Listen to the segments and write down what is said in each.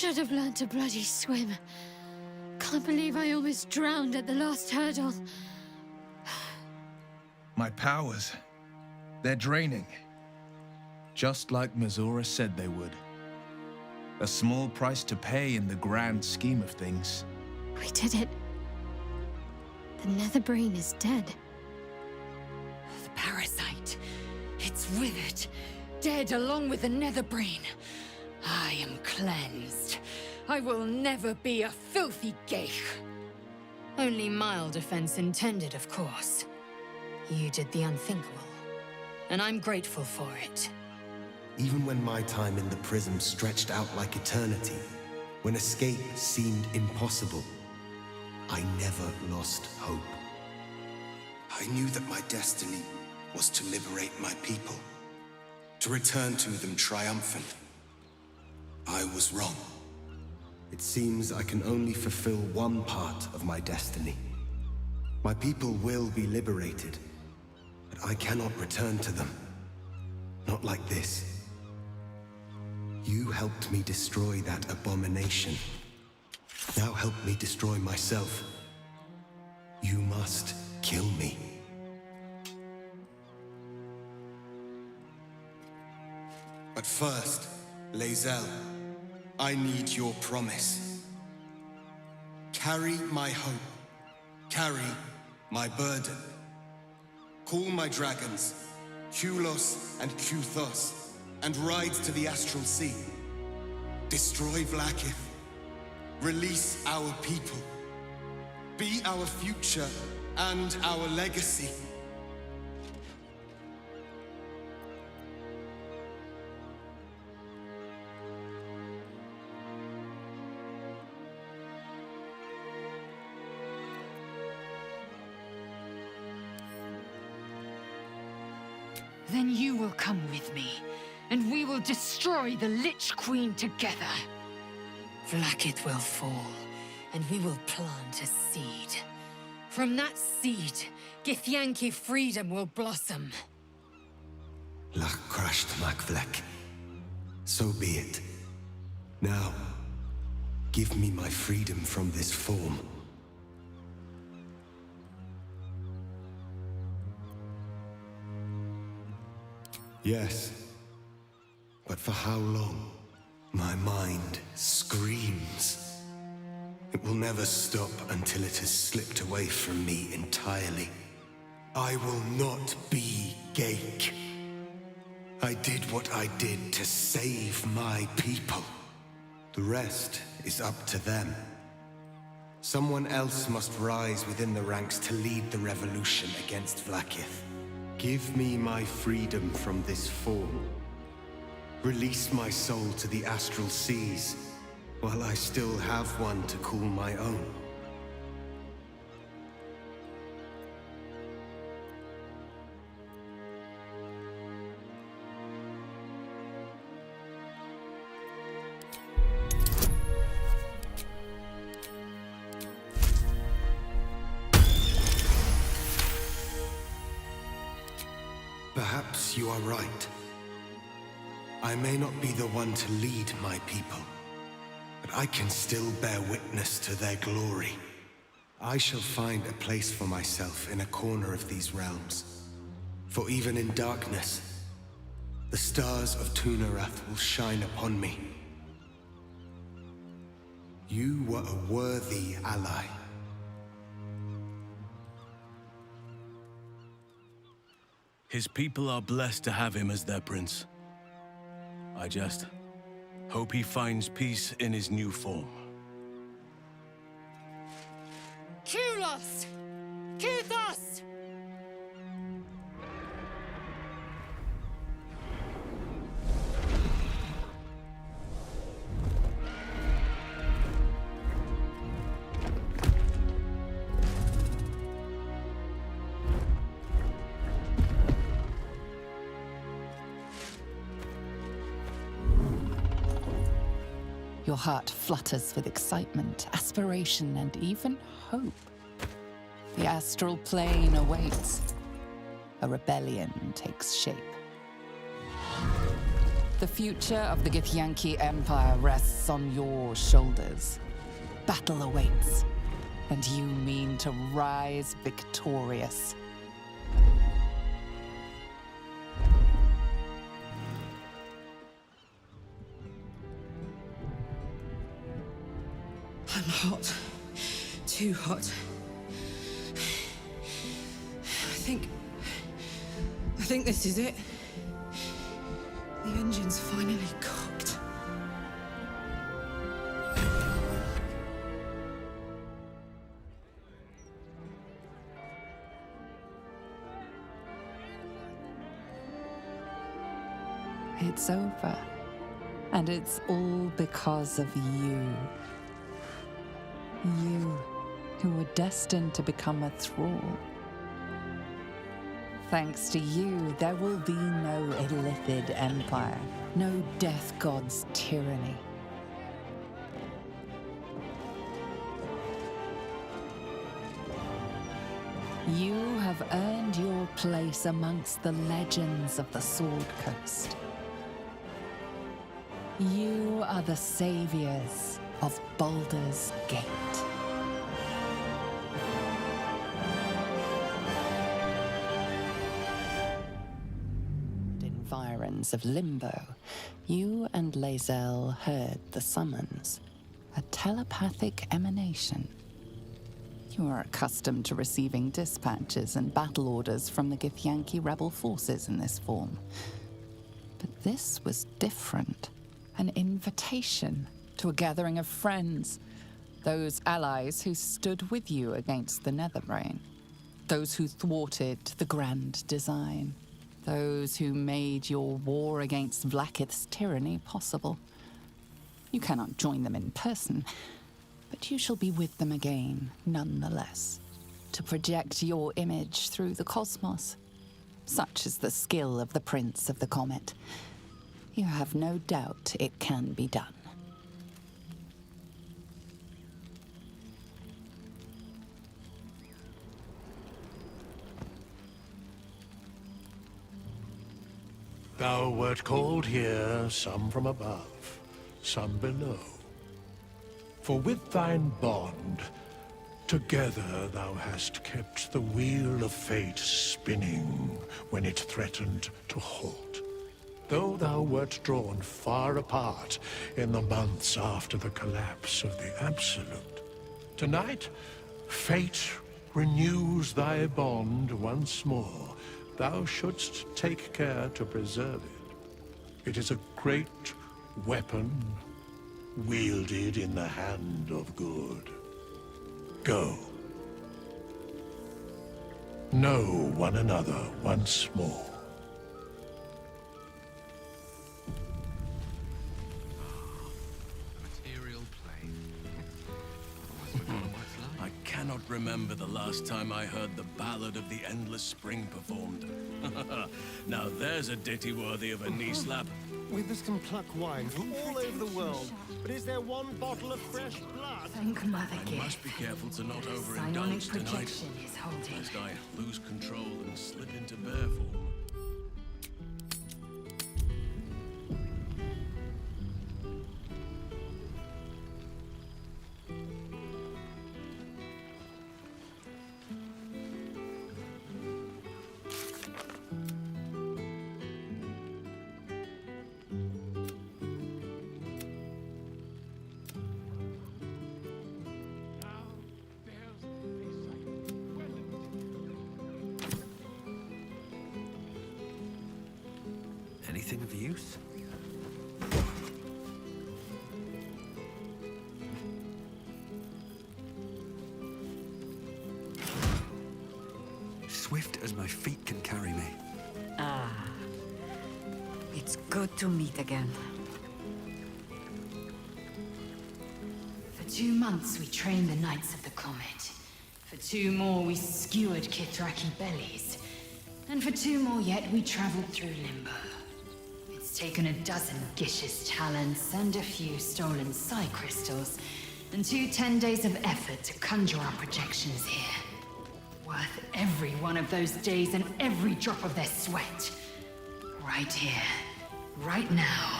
should have learned to bloody swim. Can't believe I almost drowned at the last hurdle. My powers, they're draining. Just like Mizora said they would. A small price to pay in the grand scheme of things. We did it. The Netherbrain is dead. The parasite. It's withered. Dead along with the Netherbrain. I am cleansed. I will never be a filthy geich. Only mild offense intended, of course. You did the unthinkable, and I'm grateful for it. Even when my time in the prism stretched out like eternity, when escape seemed impossible, I never lost hope. I knew that my destiny was to liberate my people, to return to them triumphant. I was wrong. It seems I can only fulfill one part of my destiny. My people will be liberated, but I cannot return to them. Not like this. You helped me destroy that abomination. Now help me destroy myself. You must kill me. But first, Lae'zel, I need your promise. Carry my hope. Carry my burden. Call my dragons, Kulos and Kuthos, and ride to the Astral Sea. Destroy Vlaakith. Release our people. Be our future and our legacy. Then you will come with me, and we will destroy the Lich Queen together. Vlaakith will fall, and we will plant a seed. From that seed, Githyanki freedom will blossom. Lach crashed Makvlek. So be it. Now, give me my freedom from this form. Yes, but for how long? My mind screams. It will never stop until it has slipped away from me entirely. I will not be Geich. I did what I did to save my people. The rest is up to them. Someone else must rise within the ranks to lead the revolution against Vlaakith. Give me my freedom from this form. Release my soul to the astral seas, while I still have one to call my own. Perhaps you are right. I may not be the one to lead my people, but I can still bear witness to their glory. I shall find a place for myself in a corner of these realms. For even in darkness, the stars of Tunarath will shine upon me. You were a worthy ally. His people are blessed to have him as their prince. I just hope he finds peace in his new form. Kulos! Kuthos! Your heart flutters with excitement, aspiration, and even hope. The astral plane awaits. A rebellion takes shape. The future of the Githyanki Empire rests on your shoulders. Battle awaits, and you mean to rise victorious. I'm hot. Too hot. I think this is it. The engine's finally cooked. It's over. And it's all because of you. You, who were destined to become a thrall. Thanks to you, there will be no Illithid empire, no death god's tyranny. You have earned your place amongst the legends of the Sword Coast. You are the saviors of Baldur's Gate. Environs of Limbo, you and Lae'zel heard the summons, a telepathic emanation. You are accustomed to receiving dispatches and battle orders from the Githyanki rebel forces in this form. But this was different. An invitation to a gathering of friends, those allies who stood with you against the Netherbrain, those who thwarted the grand design, those who made your war against Vlaakith's tyranny possible. You cannot join them in person, but you shall be with them again, nonetheless, to project your image through the cosmos. Such is the skill of the Prince of the Comet. You have no doubt it can be done. Thou wert called here, some from above, some below. For with thine bond, together thou hast kept the wheel of fate spinning when it threatened to halt. Though thou wert drawn far apart in the months after the collapse of the Absolute, tonight, fate renews thy bond once more. Thou shouldst take care to preserve it. It is a great weapon, wielded in the hand of good. Go. Know one another once more. I cannot remember the last time I heard the Ballad of the Endless Spring performed. Now there's a ditty worthy of a knee slap. Withers can pluck wine from all over the world, but is there one bottle of fresh blood? Thank Mother I Gale. must be careful to not Psionic overindulge tonight, projection is holding. lest I lose control and slip into bear form. Anything of use? Swift as my feet can carry me. Ah. It's good to meet again. For 2 months we trained the Knights of the Comet. For 2 more we skewered Kithraki bellies. And for 2 more yet we traveled through Limbo. It's taken a dozen Gish's talents and a few stolen psi crystals, and 2 10 days of effort to conjure our projections here. Worth every one of those days and every drop of their sweat. Right here, right now.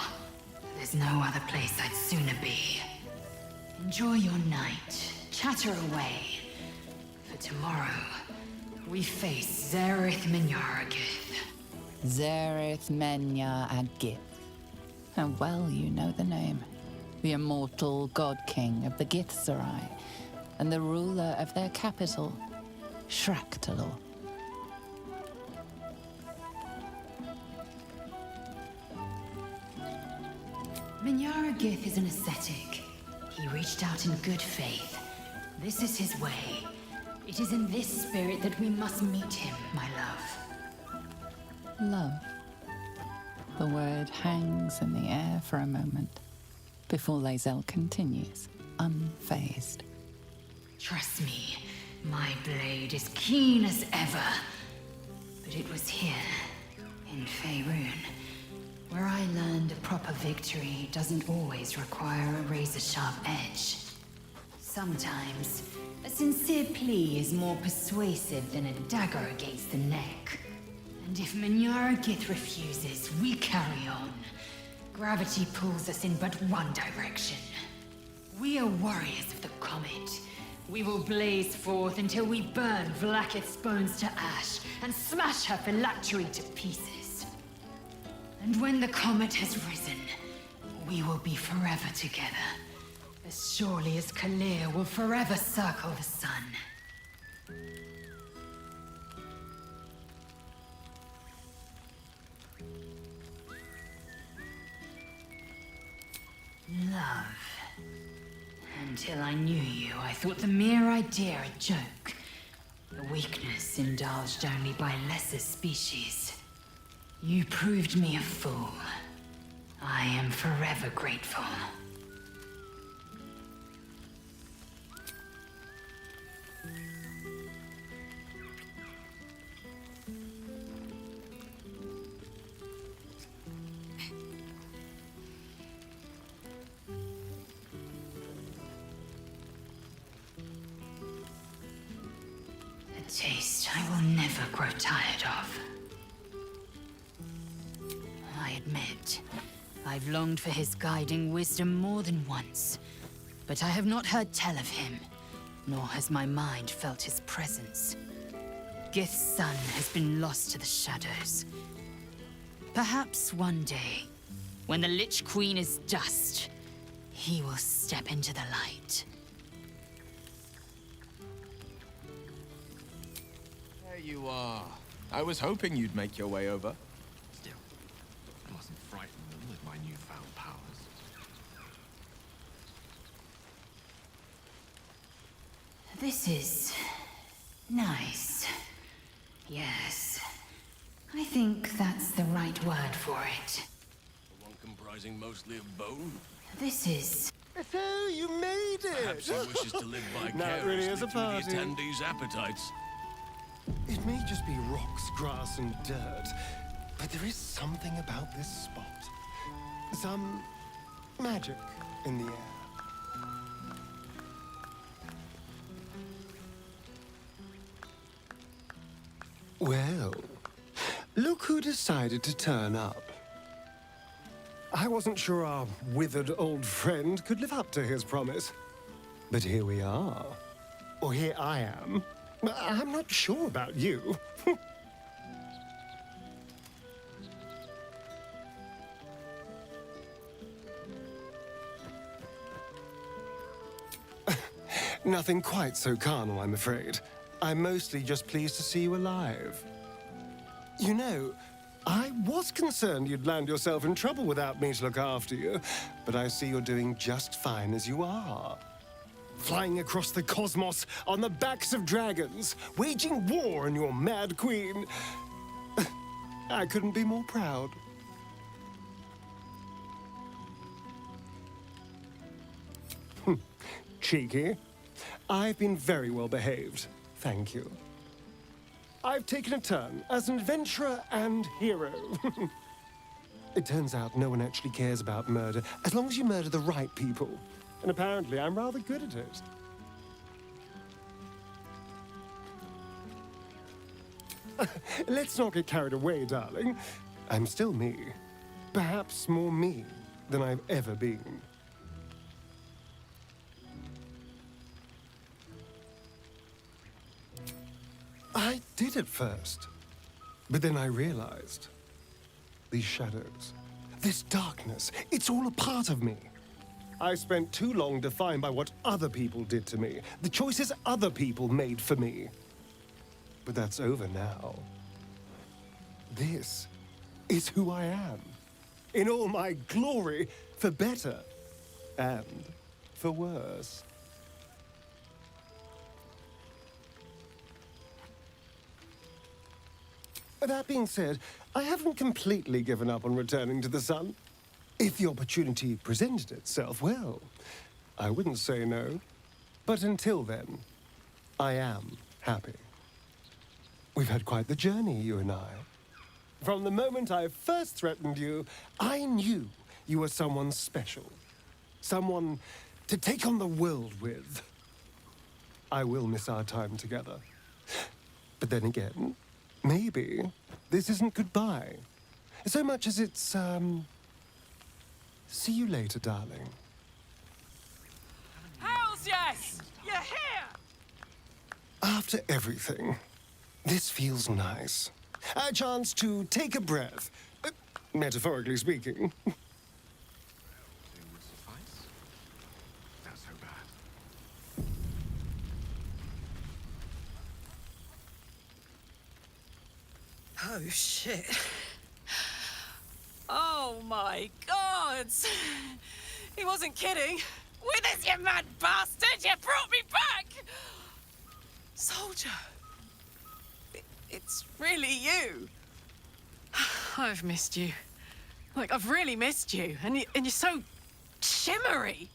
There's no other place I'd sooner be. Enjoy your night. Chatter away. For tomorrow, we face Zereth Minyaragith. Zereth Menya Agith. How well you know the name. The immortal god king of the Githzerai, and the ruler of their capital, Shraktalor. Minyaragith is an ascetic. He reached out in good faith. This is his way. It is in this spirit that we must meet him, my love. Love. The word hangs in the air for a moment, before Lae'zel continues, unfazed. Trust me, my blade is keen as ever. But it was here, in Faerun, where I learned a proper victory doesn't always require a razor-sharp edge. Sometimes, a sincere plea is more persuasive than a dagger against the neck. And if Minyaragith refuses, we carry on. Gravity pulls us in but one direction. We are warriors of the comet. We will blaze forth until we burn Vlaakith's bones to ash and smash her phylactery to pieces. And when the comet has risen, we will be forever together. As surely as Kalir will forever circle the sun. Love. Until I knew you, I thought the mere idea a joke. A weakness indulged only by lesser species. You proved me a fool. I am forever grateful. A taste I will never grow tired of. I admit, I've longed for his guiding wisdom more than once, but I have not heard tell of him, nor has my mind felt his presence. Gith's son has been lost to the shadows. Perhaps one day, when the Lich Queen is dust, he will step into the light. There you are. I was hoping you'd make your way over. Still, I mustn't frighten them with my newfound powers. This is nice. Yes. I think that's the right word for it. The one comprising mostly of bone? This is... So you made it! Perhaps he wishes to live Now it really vicariously is a through the party. attendees' appetites. It may just be rocks, grass, and dirt, but there is something about this spot. Some magic in the air. Well, look who decided to turn up. I wasn't sure our withered old friend could live up to his promise. But here we are. Or here I am. I'm not sure about you. Nothing quite so carnal, I'm afraid. I'm mostly just pleased to see you alive. You know, I was concerned you'd land yourself in trouble without me to look after you, but I see you're doing just fine as you are. Flying across the cosmos on the backs of dragons, waging war on your mad queen. I couldn't be more proud. Cheeky. I've been very well behaved, thank you. I've taken a turn as an adventurer and hero. It turns out no one actually cares about murder, as long as you murder the right people. And apparently I'm rather good at it. Let's not get carried away, darling. I'm still me. Perhaps more me than I've ever been. I did at first, but then I realized these shadows, this darkness, it's all a part of me. I spent too long defined by what other people did to me, the choices other people made for me. But that's over now. This is who I am, in all my glory, for better and for worse. That being said, I haven't completely given up on returning to the sun. If the opportunity presented itself, well, I wouldn't say no. But until then, I am happy. We've had quite the journey, you and I. From the moment I first threatened you, I knew you were someone special. Someone to take on the world with. I will miss our time together. But then again, maybe this isn't goodbye. So much as it's, see you later, darling. Hells yes! You're here! After everything, this feels nice. A chance to take a breath, metaphorically speaking. Thing would suffice. Not so bad. Oh, shit. Oh, my God! He wasn't kidding. Withers, you mad bastard! You brought me back! Soldier. It's really you. I've missed you. Like, I've really missed you. And you're so shimmery.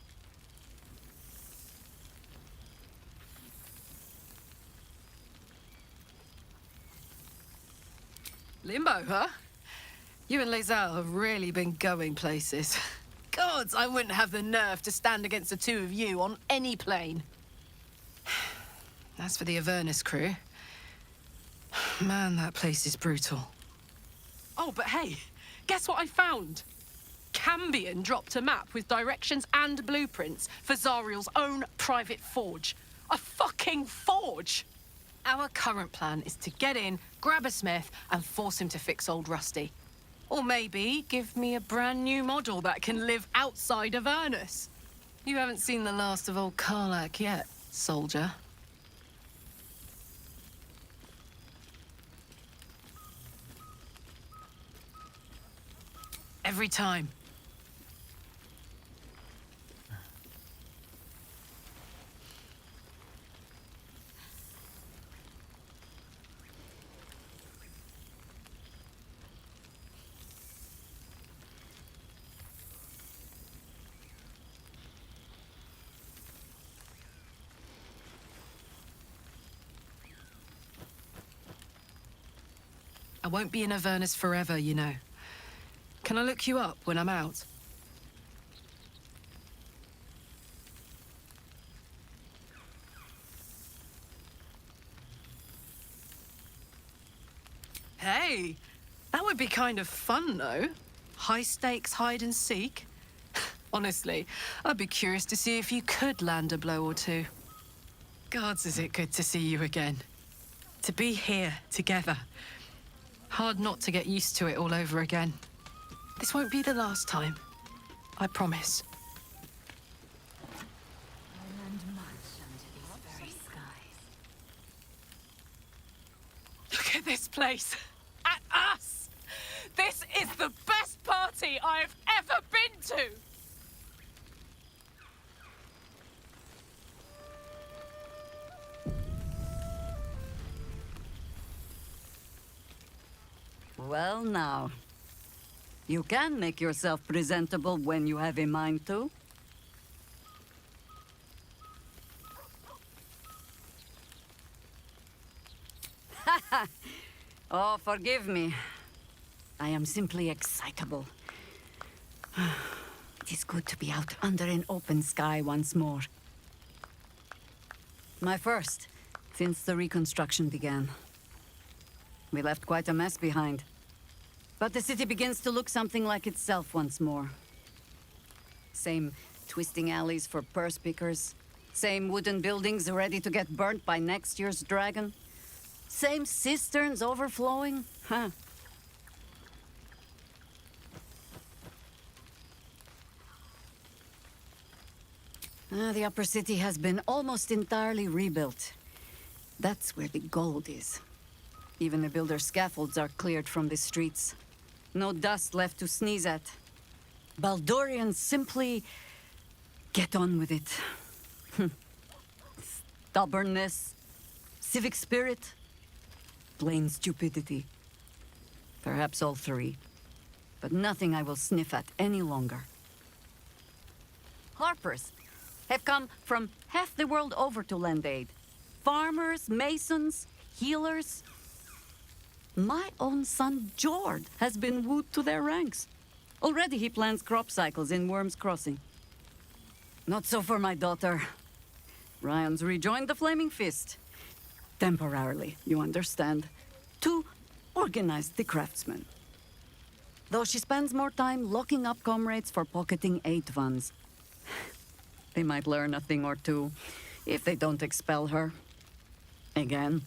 Limbo, huh? You and Lae'zel have really been going places. Gods, I wouldn't have the nerve to stand against the two of you on any plane. As for the Avernus crew, man, that place is brutal. Oh, but hey, guess what I found? Cambion dropped a map with directions and blueprints for Zariel's own private forge. A fucking forge! Our current plan is to get in, grab a smith, and force him to fix old Rusty. Or maybe give me a brand new model that can live outside of Avernus. You haven't seen the last of old Karlach yet, soldier. Every time. I won't be in Avernus forever, you know. Can I look you up when I'm out? Hey, that would be kind of fun, though. High stakes hide and seek. Honestly, I'd be curious to see if you could land a blow or two. Gods, is it good to see you again. To be here, together. Hard not to get used to it all over again. This won't be the last time. I promise. Look at this place. At us! This is the best party I've ever been to! Well, now. You can make yourself presentable when you have a mind to. Oh, forgive me. I am simply excitable. It is good to be out under an open sky once more. My first, since the reconstruction began. We left quite a mess behind. But the city begins to look something like itself once more. Same twisting alleys for purse pickers. Same wooden buildings ready to get burnt by next year's dragon. Same cisterns overflowing. Huh. The upper city has been almost entirely rebuilt. That's where the gold is. Even the builder's scaffolds are cleared from the streets. No dust left to sneeze at. Baldurians simply get on with it. Stubbornness, civic spirit, plain stupidity. Perhaps all three. But nothing I will sniff at any longer. Harpers have come from half the world over to lend aid. Farmers, masons, healers. My own son, Jord, has been wooed to their ranks. Already he plans crop cycles in Worm's Crossing. Not so for my daughter. Ryan's rejoined the Flaming Fist. Temporarily, you understand. To organize the craftsmen. Though she spends more time locking up comrades for pocketing aid funds. They might learn a thing or two, if they don't expel her. Again.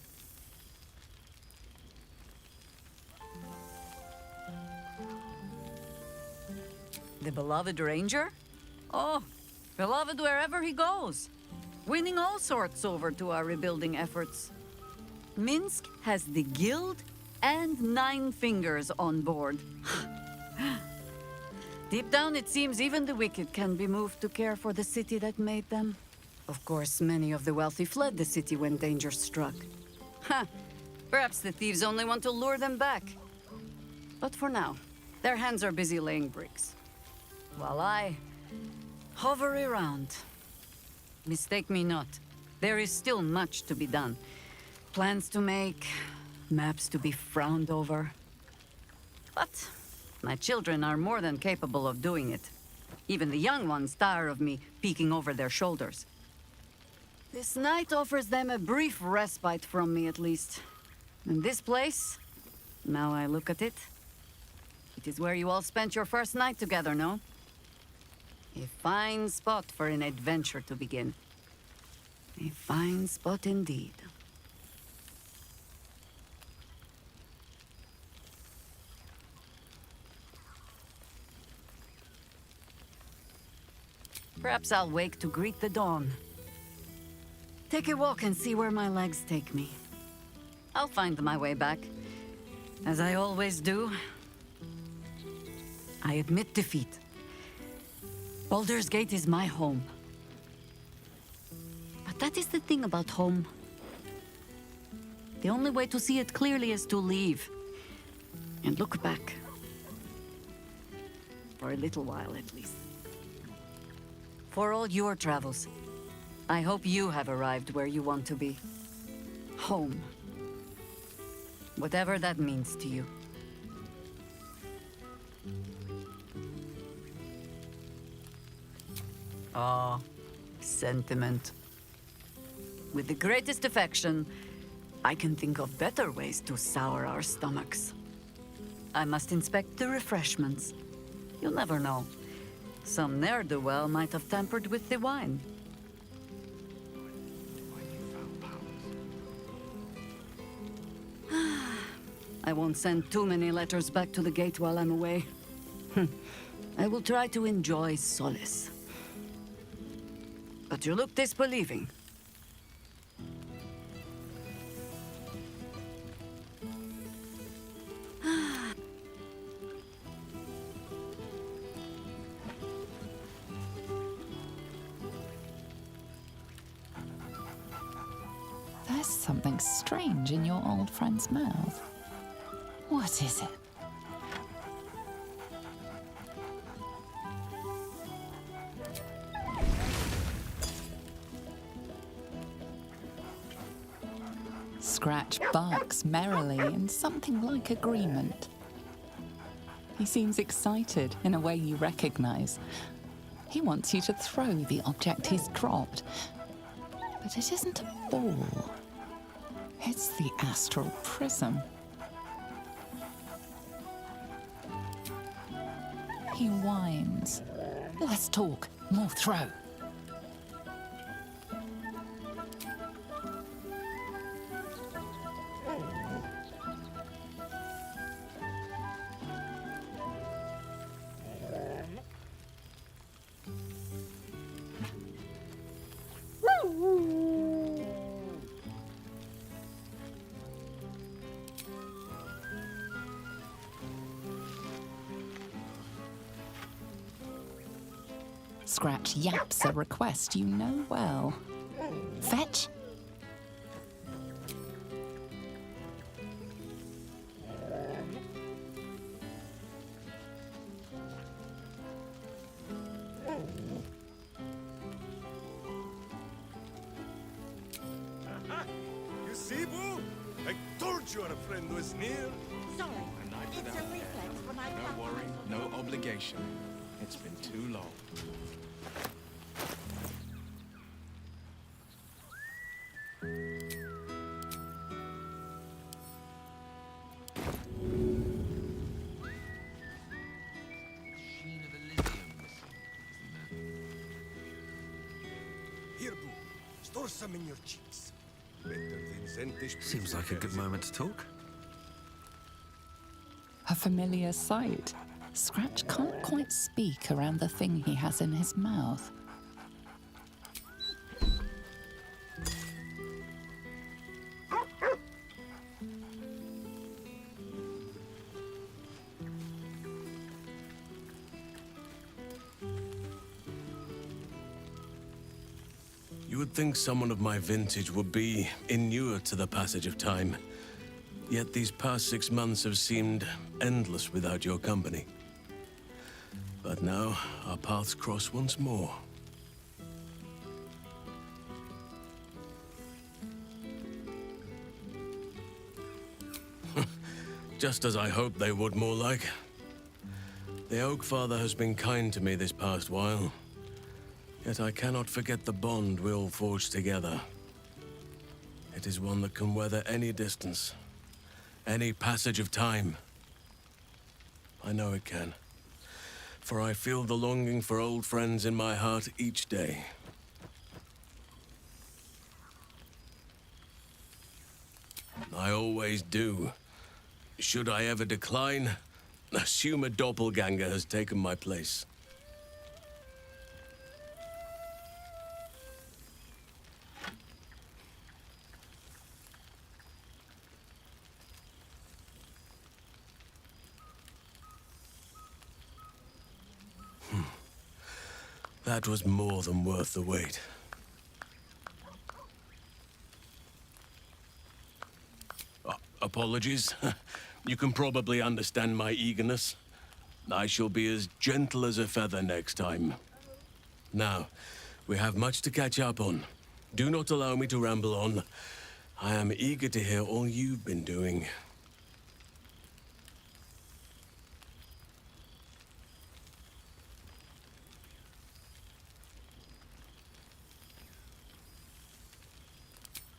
The beloved ranger? Oh, beloved wherever he goes. Winning all sorts over to our rebuilding efforts. Minsc has the guild and 9 fingers on board. Deep down, it seems even the wicked can be moved to care for the city that made them. Of course, many of the wealthy fled the city when danger struck. Perhaps the thieves only want to lure them back. But for now, their hands are busy laying bricks. While I hover around. Mistake me not. There is still much to be done. Plans to make, maps to be frowned over. But my children are more than capable of doing it. Even the young ones tire of me peeking over their shoulders. This night offers them a brief respite from me, at least. And this place, now I look at it, it is where you all spent your first night together, no? A fine spot for an adventure to begin. A fine spot indeed. Perhaps I'll wake to greet the dawn. Take a walk and see where my legs take me. I'll find my way back, as I always do. I admit defeat. Baldur's Gate is my home. But that is the thing about home. The only way to see it clearly is to leave. And look back. For a little while, at least. For all your travels, I hope you have arrived where you want to be. Home. Whatever that means to you. Ah, sentiment. With the greatest affection, I can think of better ways to sour our stomachs. I must inspect the refreshments. You'll never know. Some ne'er-do-well might have tampered with the wine. I won't send too many letters back to the gate while I'm away. I will try to enjoy solace. But you look disbelieving. There's something strange in your old friend's mouth. What is it? Scratch barks merrily in something like agreement. He seems excited in a way you recognize. He wants you to throw the object he's dropped. But it isn't a ball. It's the astral prism. He whines, Less talk, more throw. Scratch yaps a request you know well. Fetch. You see, Boo? I told you our friend was near. Sorry, it's a reflex when I No worry, no obligation. It's been too long. Here, Boo. Store some in your cheeks. Better than Zentish. Seems like a good moment to talk. A familiar sight. Scratch can't quite speak around the thing he has in his mouth. You would think someone of my vintage would be inured to the passage of time. Yet these past 6 months have seemed endless without your company. But now, our paths cross once more. Just as I hoped they would, more like. The Oak Father has been kind to me this past while. Yet I cannot forget the bond we all forged together. It is one that can weather any distance, any passage of time. I know it can. For I feel the longing for old friends in my heart each day. I always do. Should I ever decline, assume a doppelganger has taken my place. That was more than worth the wait. Apologies. You can probably understand my eagerness. I shall be as gentle as a feather next time. Now, we have much to catch up on. Do not allow me to ramble on. I am eager to hear all you've been doing.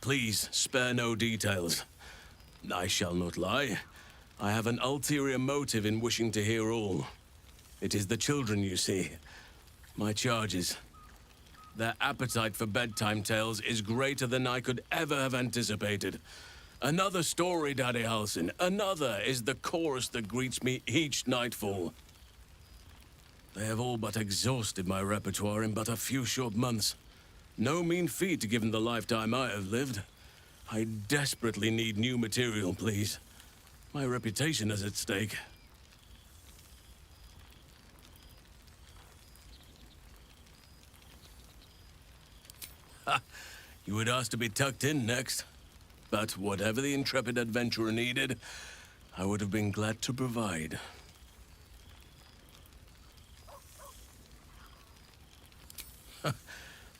Please, spare no details. I shall not lie. I have an ulterior motive in wishing to hear all. It is the children, you see. My charges. Their appetite for bedtime tales is greater than I could ever have anticipated. Another story, Daddy Halsin. Another is the chorus that greets me each nightfall. They have all but exhausted my repertoire in but a few short months. No mean feat given the lifetime I have lived. I desperately need new material, please. My reputation is at stake. Ha! You would ask to be tucked in next. But whatever the intrepid adventurer needed, I would have been glad to provide.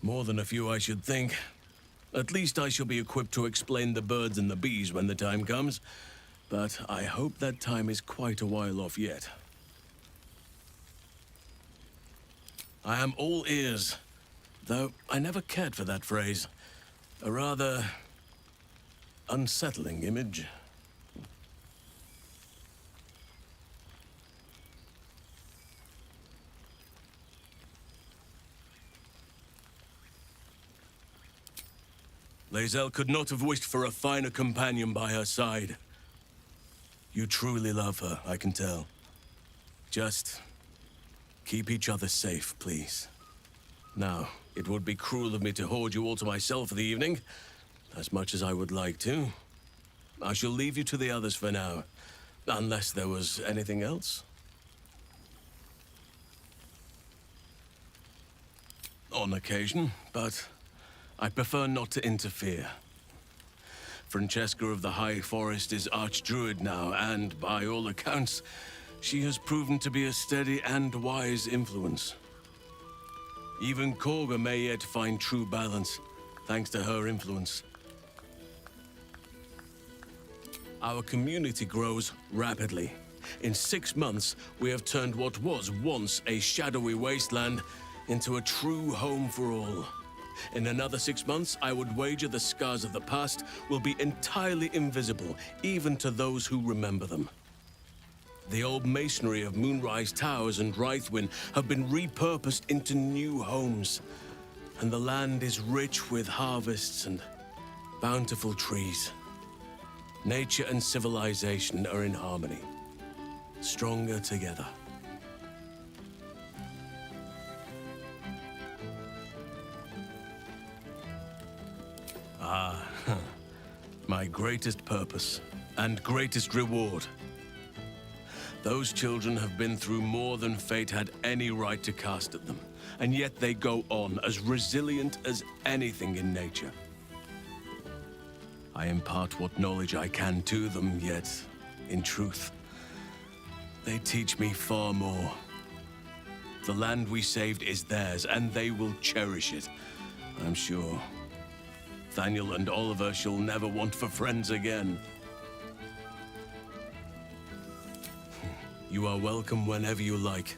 More than a few, I should think. At least I shall be equipped to explain the birds and the bees when the time comes. But I hope that time is quite a while off yet. I am all ears, though I never cared for that phrase. A rather unsettling image. Lae'zel could not have wished for a finer companion by her side. You truly love her, I can tell. Just keep each other safe, please. Now, it would be cruel of me to hoard you all to myself for the evening, as much as I would like to. I shall leave you to the others for now, unless there was anything else. On occasion, but I prefer not to interfere. Francesca of the High Forest is Archdruid now, and by all accounts, she has proven to be a steady and wise influence. Even Korga may yet find true balance, thanks to her influence. Our community grows rapidly. In 6 months, we have turned what was once a shadowy wasteland into a true home for all. In another 6 months, I would wager the scars of the past will be entirely invisible, even to those who remember them. The old masonry of Moonrise Towers and Wraithwyn have been repurposed into new homes, and the land is rich with harvests and bountiful trees. Nature and civilization are in harmony, stronger together. My greatest purpose and greatest reward. Those children have been through more than fate had any right to cast at them, and yet they go on as resilient as anything in nature. I impart what knowledge I can to them, yet, in truth, they teach me far more. The land we saved is theirs, and they will cherish it, I'm sure. Nathaniel and Oliver shall never want for friends again. You are welcome whenever you like,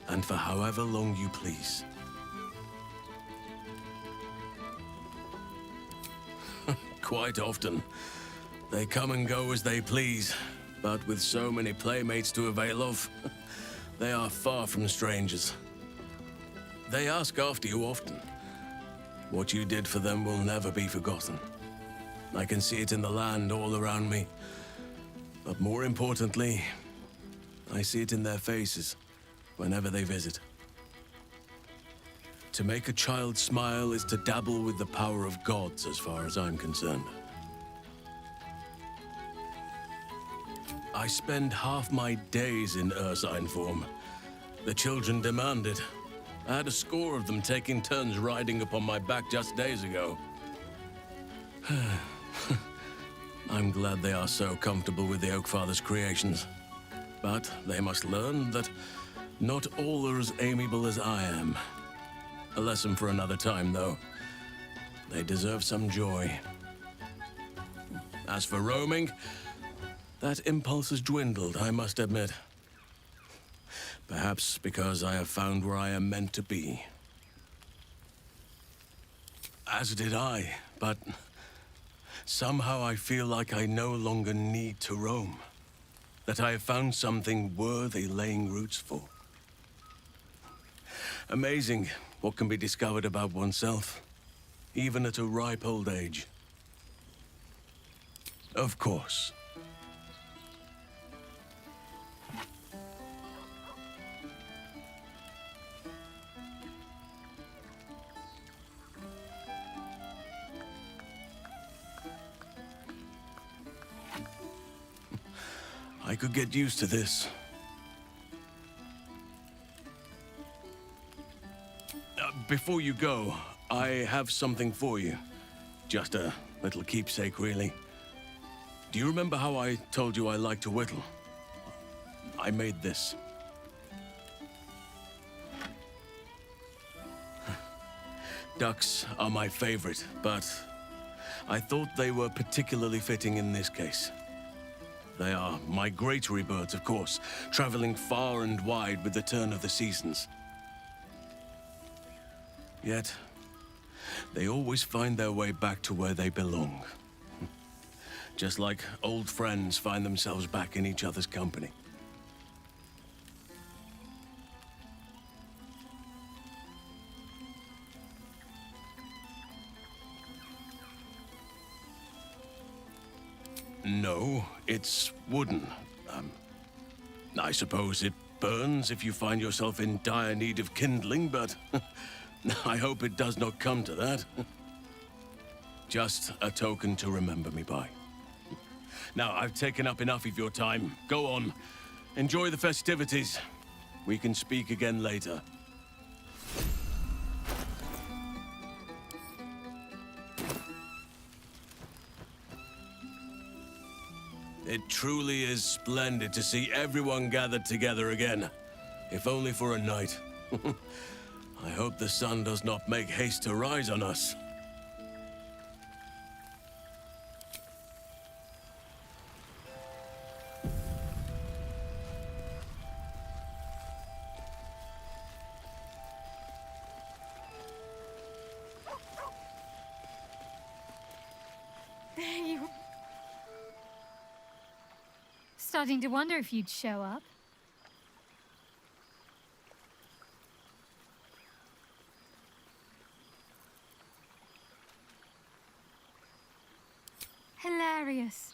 and for however long you please. Quite often. They come and go as they please, but with so many playmates to avail of, they are far from strangers. They ask after you often. What you did for them will never be forgotten. I can see it in the land all around me. But more importantly, I see it in their faces whenever they visit. To make a child smile is to dabble with the power of gods, as far as I'm concerned. I spend half my days in ursine form. The children demand it. I had a score of them taking turns riding upon my back just days ago. I'm glad they are so comfortable with the Oakfather's creations. But they must learn that not all are as amiable as I am. A lesson for another time, though. They deserve some joy. As for roaming, that impulse has dwindled, I must admit. Perhaps because I have found where I am meant to be. As did I, but somehow I feel like I no longer need to roam. That I have found something worthy laying roots for. Amazing what can be discovered about oneself, even at a ripe old age. Of course. I could get used to this. Before you go, I have something for you. Just a little keepsake, really. Do you remember how I told you I like to whittle? I made this. Ducks are my favorite, but I thought they were particularly fitting in this case. They are migratory birds, of course, traveling far and wide with the turn of the seasons. Yet, they always find their way back to where they belong. Just like old friends find themselves back in each other's company. No, it's wooden. I suppose it burns if you find yourself in dire need of kindling, but I hope it does not come to that. Just a token to remember me by. Now, I've taken up enough of your time. Go on. Enjoy the festivities. We can speak again later. It truly is splendid to see everyone gathered together again, if only for a night. I hope the sun does not make haste to rise on us. There you are. Starting to wonder if you'd show up. Hilarious.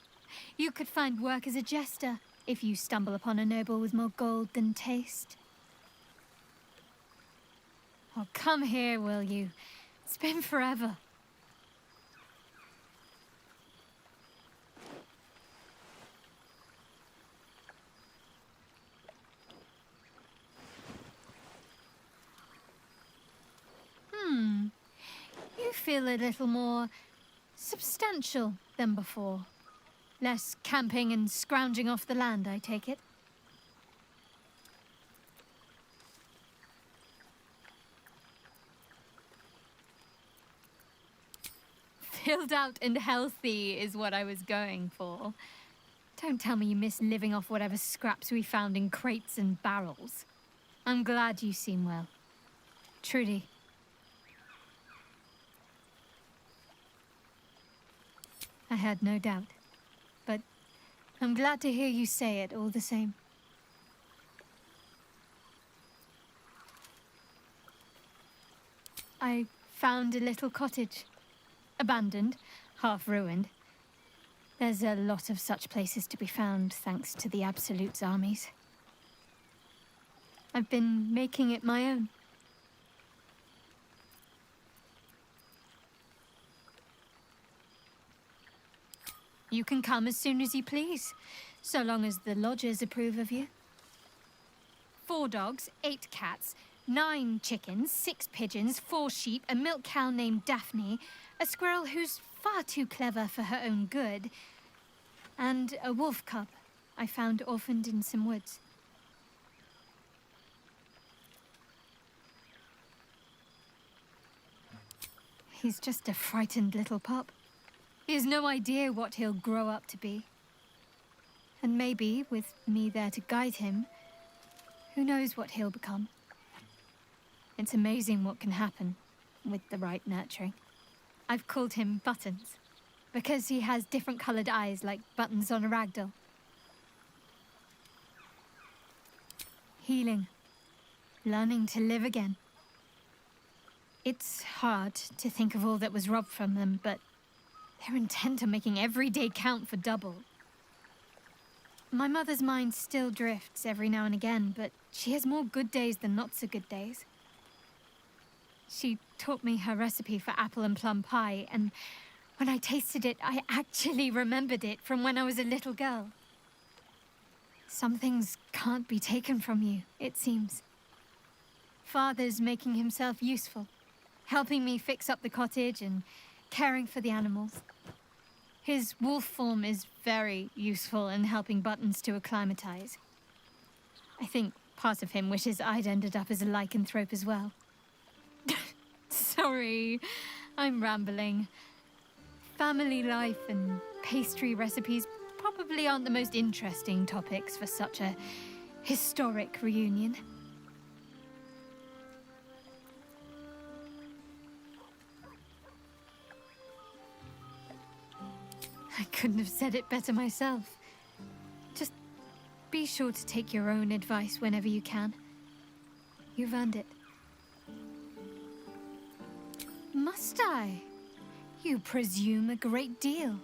You could find work as a jester if you stumble upon a noble with more gold than taste. Oh, come here, will you? It's been forever. You feel a little more substantial than before. Less camping and scrounging off the land, I take it. Filled out and healthy is what I was going for. Don't tell me you miss living off whatever scraps we found in crates and barrels. I'm glad you seem well. Trudy. I had no doubt, but I'm glad to hear you say it all the same. I found a little cottage. Abandoned, half ruined. There's a lot of such places to be found thanks to the Absolute's armies. I've been making it my own. You can come as soon as you please, so long as the lodgers approve of you. 4 dogs, 8 cats, 9 chickens, 6 pigeons, 4 sheep, a milk cow named Daphne, a squirrel who's far too clever for her own good, and a wolf cub I found orphaned in some woods. He's just a frightened little pup. He has no idea what he'll grow up to be. And maybe, with me there to guide him, who knows what he'll become. It's amazing what can happen with the right nurturing. I've called him Buttons, because he has different colored eyes like buttons on a ragdoll. Healing. Learning to live again. It's hard to think of all that was robbed from them, but they're intent on making every day count for double. My mother's mind still drifts every now and again, but she has more good days than not so good days. She taught me her recipe for apple and plum pie, and when I tasted it, I actually remembered it from when I was a little girl. Some things can't be taken from you, it seems. Father's making himself useful, helping me fix up the cottage and caring for the animals. His wolf form is very useful in helping Buttons to acclimatize. I think part of him wishes I'd ended up as a lycanthrope as well. Sorry, I'm rambling. Family life and pastry recipes probably aren't the most interesting topics for such a historic reunion. I couldn't have said it better myself. Just be sure to take your own advice whenever you can. You've earned it. Must I? You presume a great deal.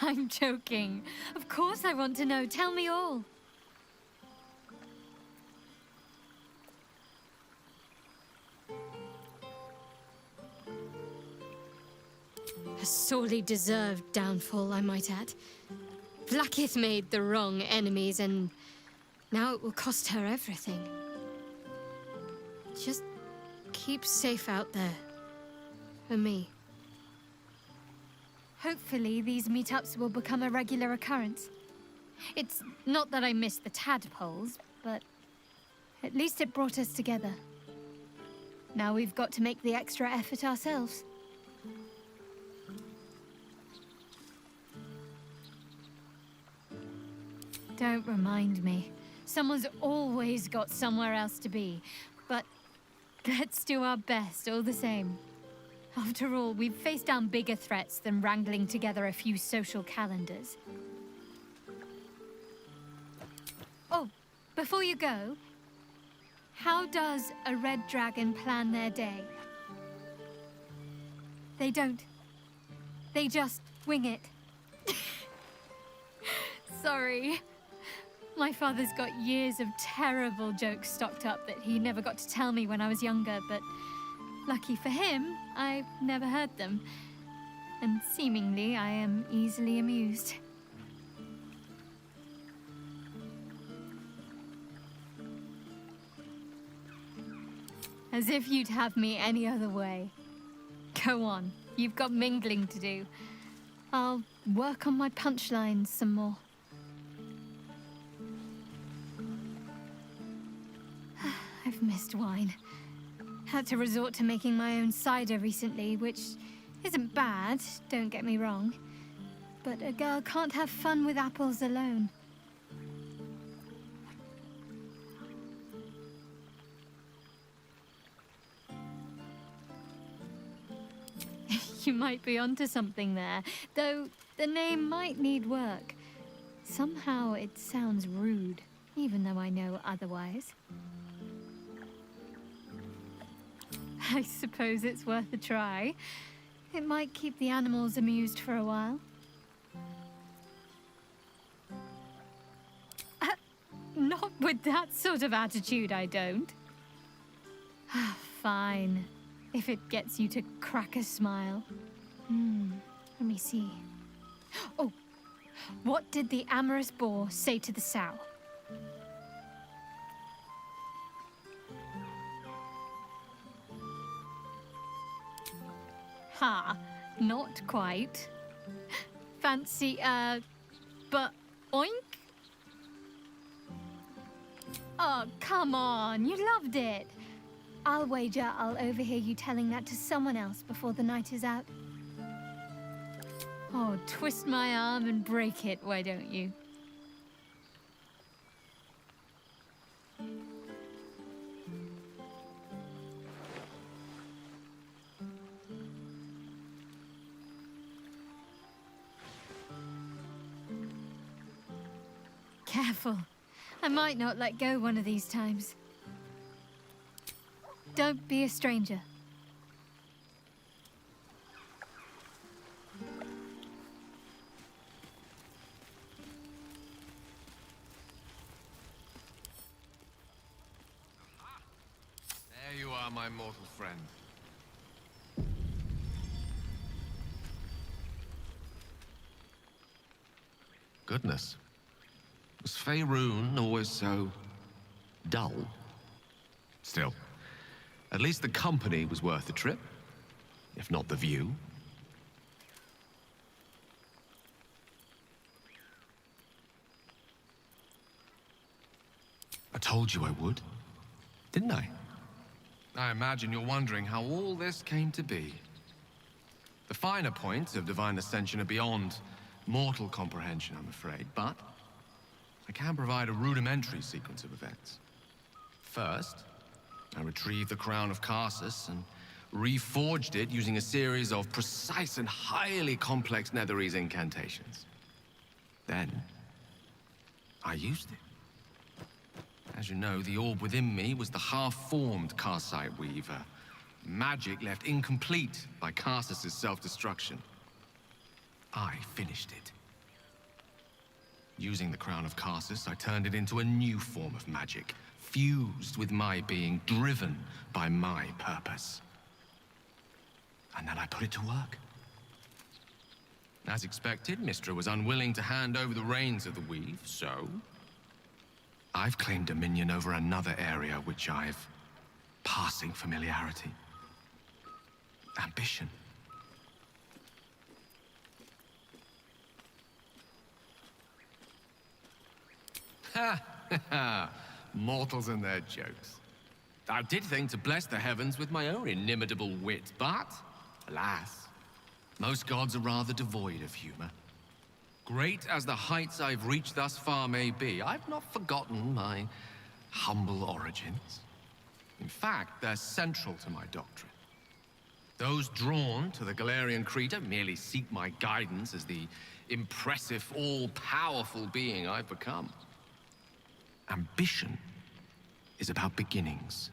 I'm joking. Of course I want to know. Tell me all. A sorely deserved downfall, I might add. Vlaakith made the wrong enemies, and now it will cost her everything. Just keep safe out there. For me. Hopefully, these meetups will become a regular occurrence. It's not that I miss the tadpoles, but at least it brought us together. Now we've got to make the extra effort ourselves. Don't remind me. Someone's always got somewhere else to be. But let's do our best all the same. After all, we've faced down bigger threats than wrangling together a few social calendars. Oh, before you go, how does a red dragon plan their day? They don't. They just wing it. Sorry. My father's got years of terrible jokes stocked up that he never got to tell me when I was younger, but lucky for him, I've never heard them. And seemingly, I am easily amused. As if you'd have me any other way. Go on, you've got mingling to do. I'll work on my punchlines some more. I've missed wine. Had to resort to making my own cider recently, which isn't bad, don't get me wrong. But a girl can't have fun with apples alone. You might be onto something there, though the name might need work. Somehow it sounds rude, even though I know otherwise. I suppose it's worth a try. It might keep the animals amused for a while. Not with that sort of attitude, I don't. Fine. If it gets you to crack a smile. Let me see. Oh, what did the amorous boar say to the sow? Ha, not quite. Fancy, but oink? Oh, come on, you loved it. I'll wager I'll overhear you telling that to someone else before the night is out. Oh, twist my arm and break it, why don't you? Careful. I might not let go one of these times. Don't be a stranger. There you are, my mortal friend. Goodness. Was Faerun always so dull? Still, at least the company was worth the trip, if not the view. I told you I would, didn't I? I imagine you're wondering how all this came to be. The finer points of divine ascension are beyond mortal comprehension, I'm afraid, but I can provide a rudimentary sequence of events. First, I retrieved the crown of Karsus and reforged it using a series of precise and highly complex Netherese incantations. Then, I used it. As you know, the orb within me was the half-formed Karsite Weaver. Magic left incomplete by Karsus' self-destruction. I finished it. Using the Crown of Karsus, I turned it into a new form of magic, fused with my being, driven by my purpose. And then I put it to work. As expected, Mystra was unwilling to hand over the reins of the weave, so I've claimed dominion over another area which I've passing familiarity. Ambition. Ha ha! Mortals and their jokes. I did think to bless the heavens with my own inimitable wit, but, alas, most gods are rather devoid of humor. Great as the heights I've reached thus far may be, I've not forgotten my humble origins. In fact, they're central to my doctrine. Those drawn to the Galarian Creed don't merely seek my guidance as the impressive, all-powerful being I've become. Ambition is about beginnings.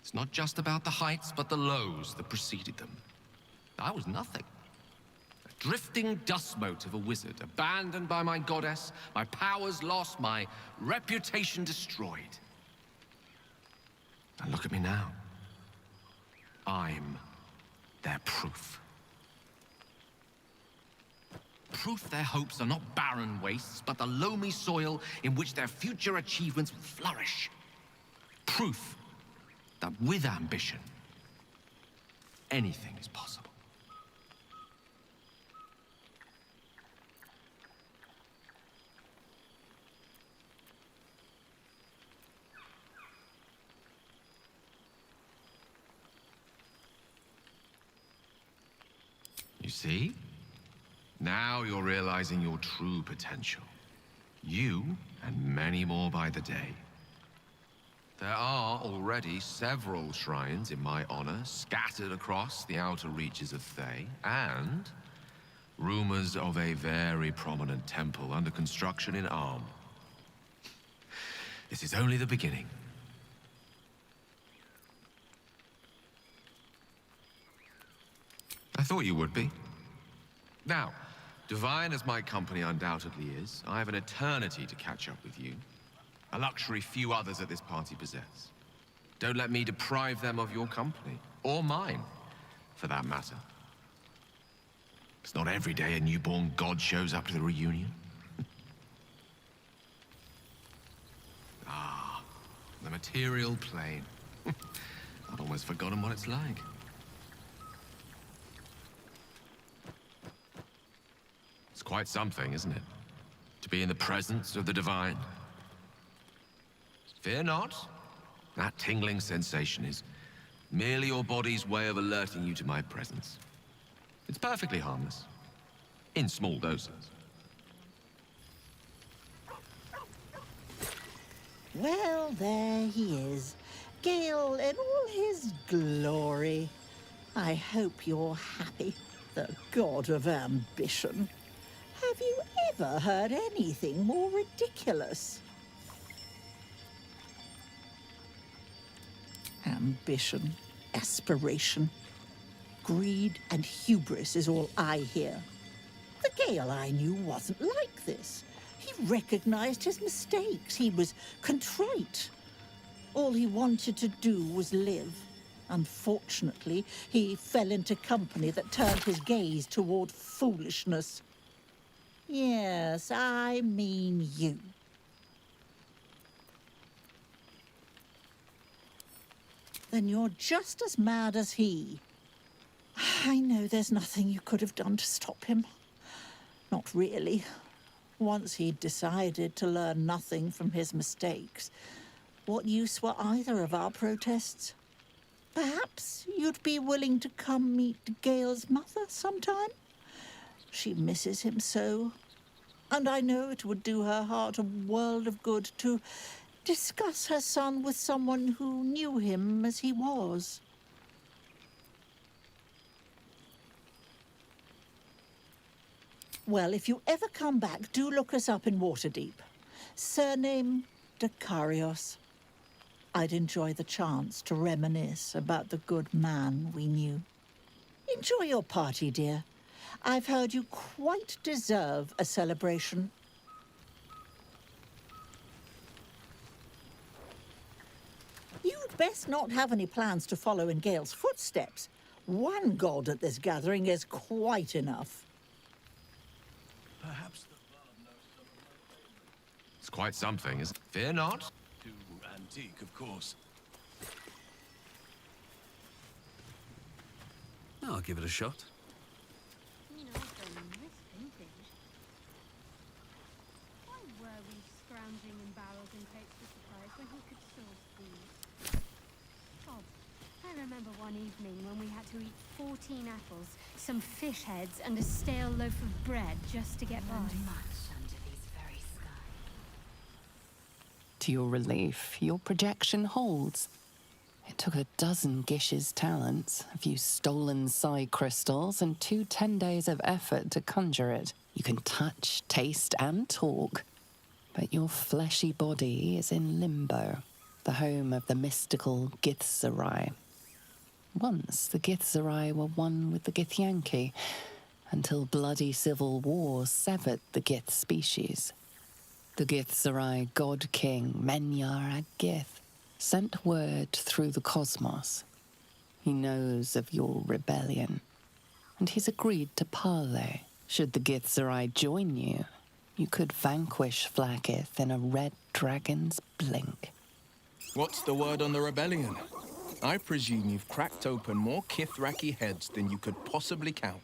It's not just about the heights, but the lows that preceded them. I was nothing. A drifting dust mote of a wizard, abandoned by my goddess, my powers lost, my reputation destroyed. And look at me now. I'm their proof. Proof their hopes are not barren wastes, but the loamy soil in which their future achievements will flourish. Proof that with ambition, anything is possible. You see? Now you're realizing your true potential. You, and many more by the day. There are already several shrines in my honor scattered across the outer reaches of Thay, and rumors of a very prominent temple under construction in Arm. This is only the beginning. I thought you would be. Now, divine as my company undoubtedly is, I have an eternity to catch up with you. A luxury few others at this party possess. Don't let me deprive them of your company, or mine, for that matter. It's not every day a newborn god shows up to the reunion. Ah, the material plane. I've almost forgotten what it's like. It's quite something, isn't it? To be in the presence of the divine. Fear not. That tingling sensation is merely your body's way of alerting you to my presence. It's perfectly harmless. In small doses. Well, there he is. Gale in all his glory. I hope you're happy, the god of ambition. Have you ever heard anything more ridiculous? Ambition, aspiration, greed and hubris is all I hear. The Gale I knew wasn't like this. He recognized his mistakes. He was contrite. All he wanted to do was live. Unfortunately, he fell into company that turned his gaze toward foolishness. Yes, I mean you. Then you're just as mad as he. I know there's nothing you could have done to stop him. Not really. Once he'd decided to learn nothing from his mistakes, what use were either of our protests? Perhaps you'd be willing to come meet Gale's mother sometime? She misses him so. And I know it would do her heart a world of good to discuss her son with someone who knew him as he was. Well, if you ever come back, do look us up in Waterdeep. Surname Dakarios. I'd enjoy the chance to reminisce about the good man we knew. Enjoy your party, dear. I've heard you quite deserve a celebration. Best not have any plans to follow in Gale's footsteps. One god at this gathering is quite enough. Perhaps It's quite something, isn't it? Fear not. too antique, of course. I'll give it a shot. You know, this vintage. Why were we scrounging in barrels and crates for supplies when he could source these? Oh, I remember one evening when we had to eat 14 apples, some fish heads, and a stale loaf of bread just to get by. To your relief, your projection holds. It took a dozen Gish's talents, a few stolen psi crystals, and 10 days of effort to conjure it. You can touch, taste, and talk. But your fleshy body is in limbo, the home of the mystical Githzerai. Once the Githzerai were one with the Githyanki, until bloody civil war severed the Gith species. The Githzerai god king Menyar Ag-Gith sent word through the cosmos. He knows of your rebellion, and he's agreed to parley. Should the Githzerai join you, you could vanquish Flakith in a red dragon's blink. What's the word on the rebellion? I presume you've cracked open more Kithraki heads than you could possibly count.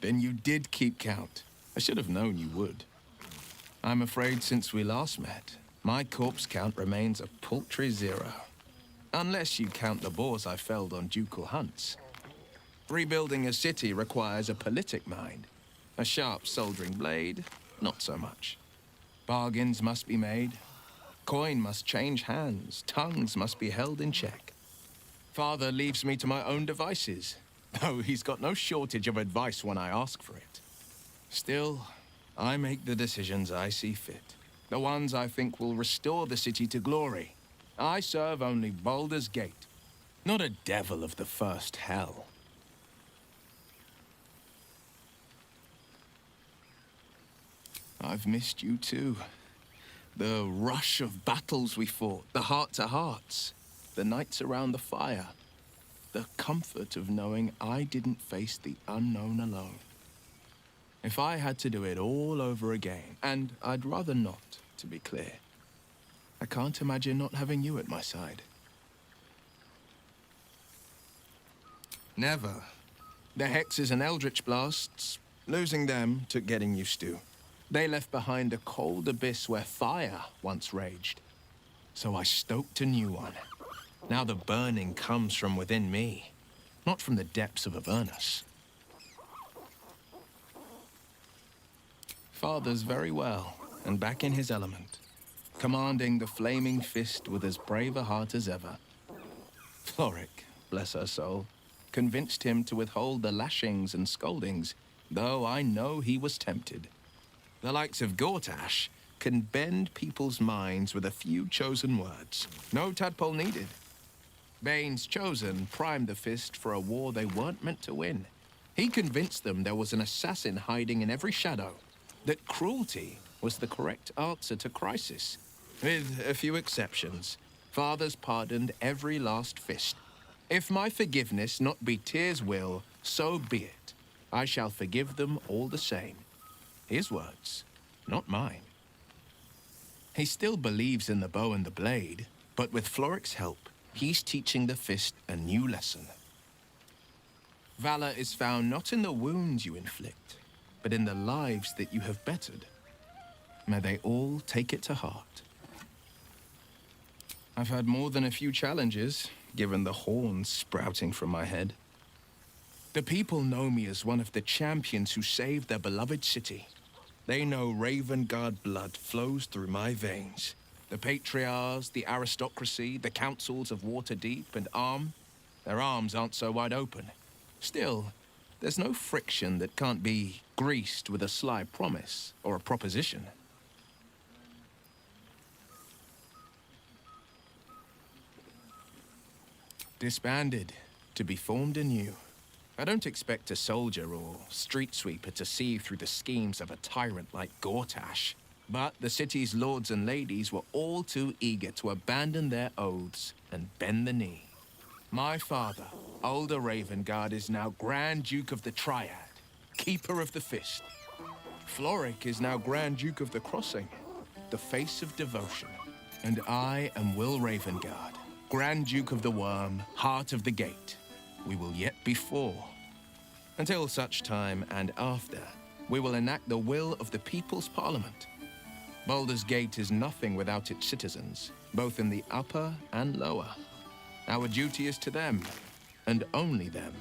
Then you did keep count. I should have known you would. I'm afraid since we last met, my corpse count remains a paltry 0. Unless you count the boars I felled on ducal hunts. Rebuilding a city requires a politic mind. A sharp soldering blade, not so much. Bargains must be made. Coin must change hands. Tongues must be held in check. Father leaves me to my own devices, though he's got no shortage of advice when I ask for it. Still, I make the decisions I see fit. The ones I think will restore the city to glory. I serve only Baldur's Gate, not a devil of the first hell. I've missed you too. The rush of battles we fought, the heart-to-hearts, the nights around the fire. The comfort of knowing I didn't face the unknown alone. If I had to do it all over again, and I'd rather not, to be clear, I can't imagine not having you at my side. Never. The hexes and eldritch blasts, losing them took getting used to. They left behind a cold abyss where fire once raged. So I stoked a new one. Now the burning comes from within me, not from the depths of Avernus. Father's very well, and back in his element, commanding the flaming fist with as brave a heart as ever. Floric, bless her soul, convinced him to withhold the lashings and scoldings, though I know he was tempted. The likes of Gortash can bend people's minds with a few chosen words. No tadpole needed. Bane's chosen primed the fist for a war they weren't meant to win. He convinced them there was an assassin hiding in every shadow, that cruelty was the correct answer to crisis. With a few exceptions, Father's pardoned every last fist. If my forgiveness not be Tyr's will, so be it. I shall forgive them all the same. His words, not mine. He still believes in the bow and the blade, but with Floric's help, he's teaching the fist a new lesson. Valor is found not in the wounds you inflict, but in the lives that you have bettered. May they all take it to heart. I've had more than a few challenges, given the horns sprouting from my head. The people know me as one of the champions who saved their beloved city. They know Ravenguard blood flows through my veins. The patriarchs, the aristocracy, the councils of Waterdeep and Arm, their arms aren't so wide open. Still, there's no friction that can't be greased with a sly promise or a proposition. Disbanded, to be formed anew. I don't expect a soldier or street sweeper to see through the schemes of a tyrant like Gortash. But the city's lords and ladies were all too eager to abandon their oaths and bend the knee. My father, Older Ravengard, is now Grand Duke of the Triad, Keeper of the Fist. Floric is now Grand Duke of the Crossing, the face of devotion. And I am Wyll Ravengard, Grand Duke of the Worm, Heart of the Gate. We will yet be four. Until such time and after, we will enact the will of the People's Parliament. Baldur's Gate is nothing without its citizens, both in the upper and lower. Our duty is to them, and only them.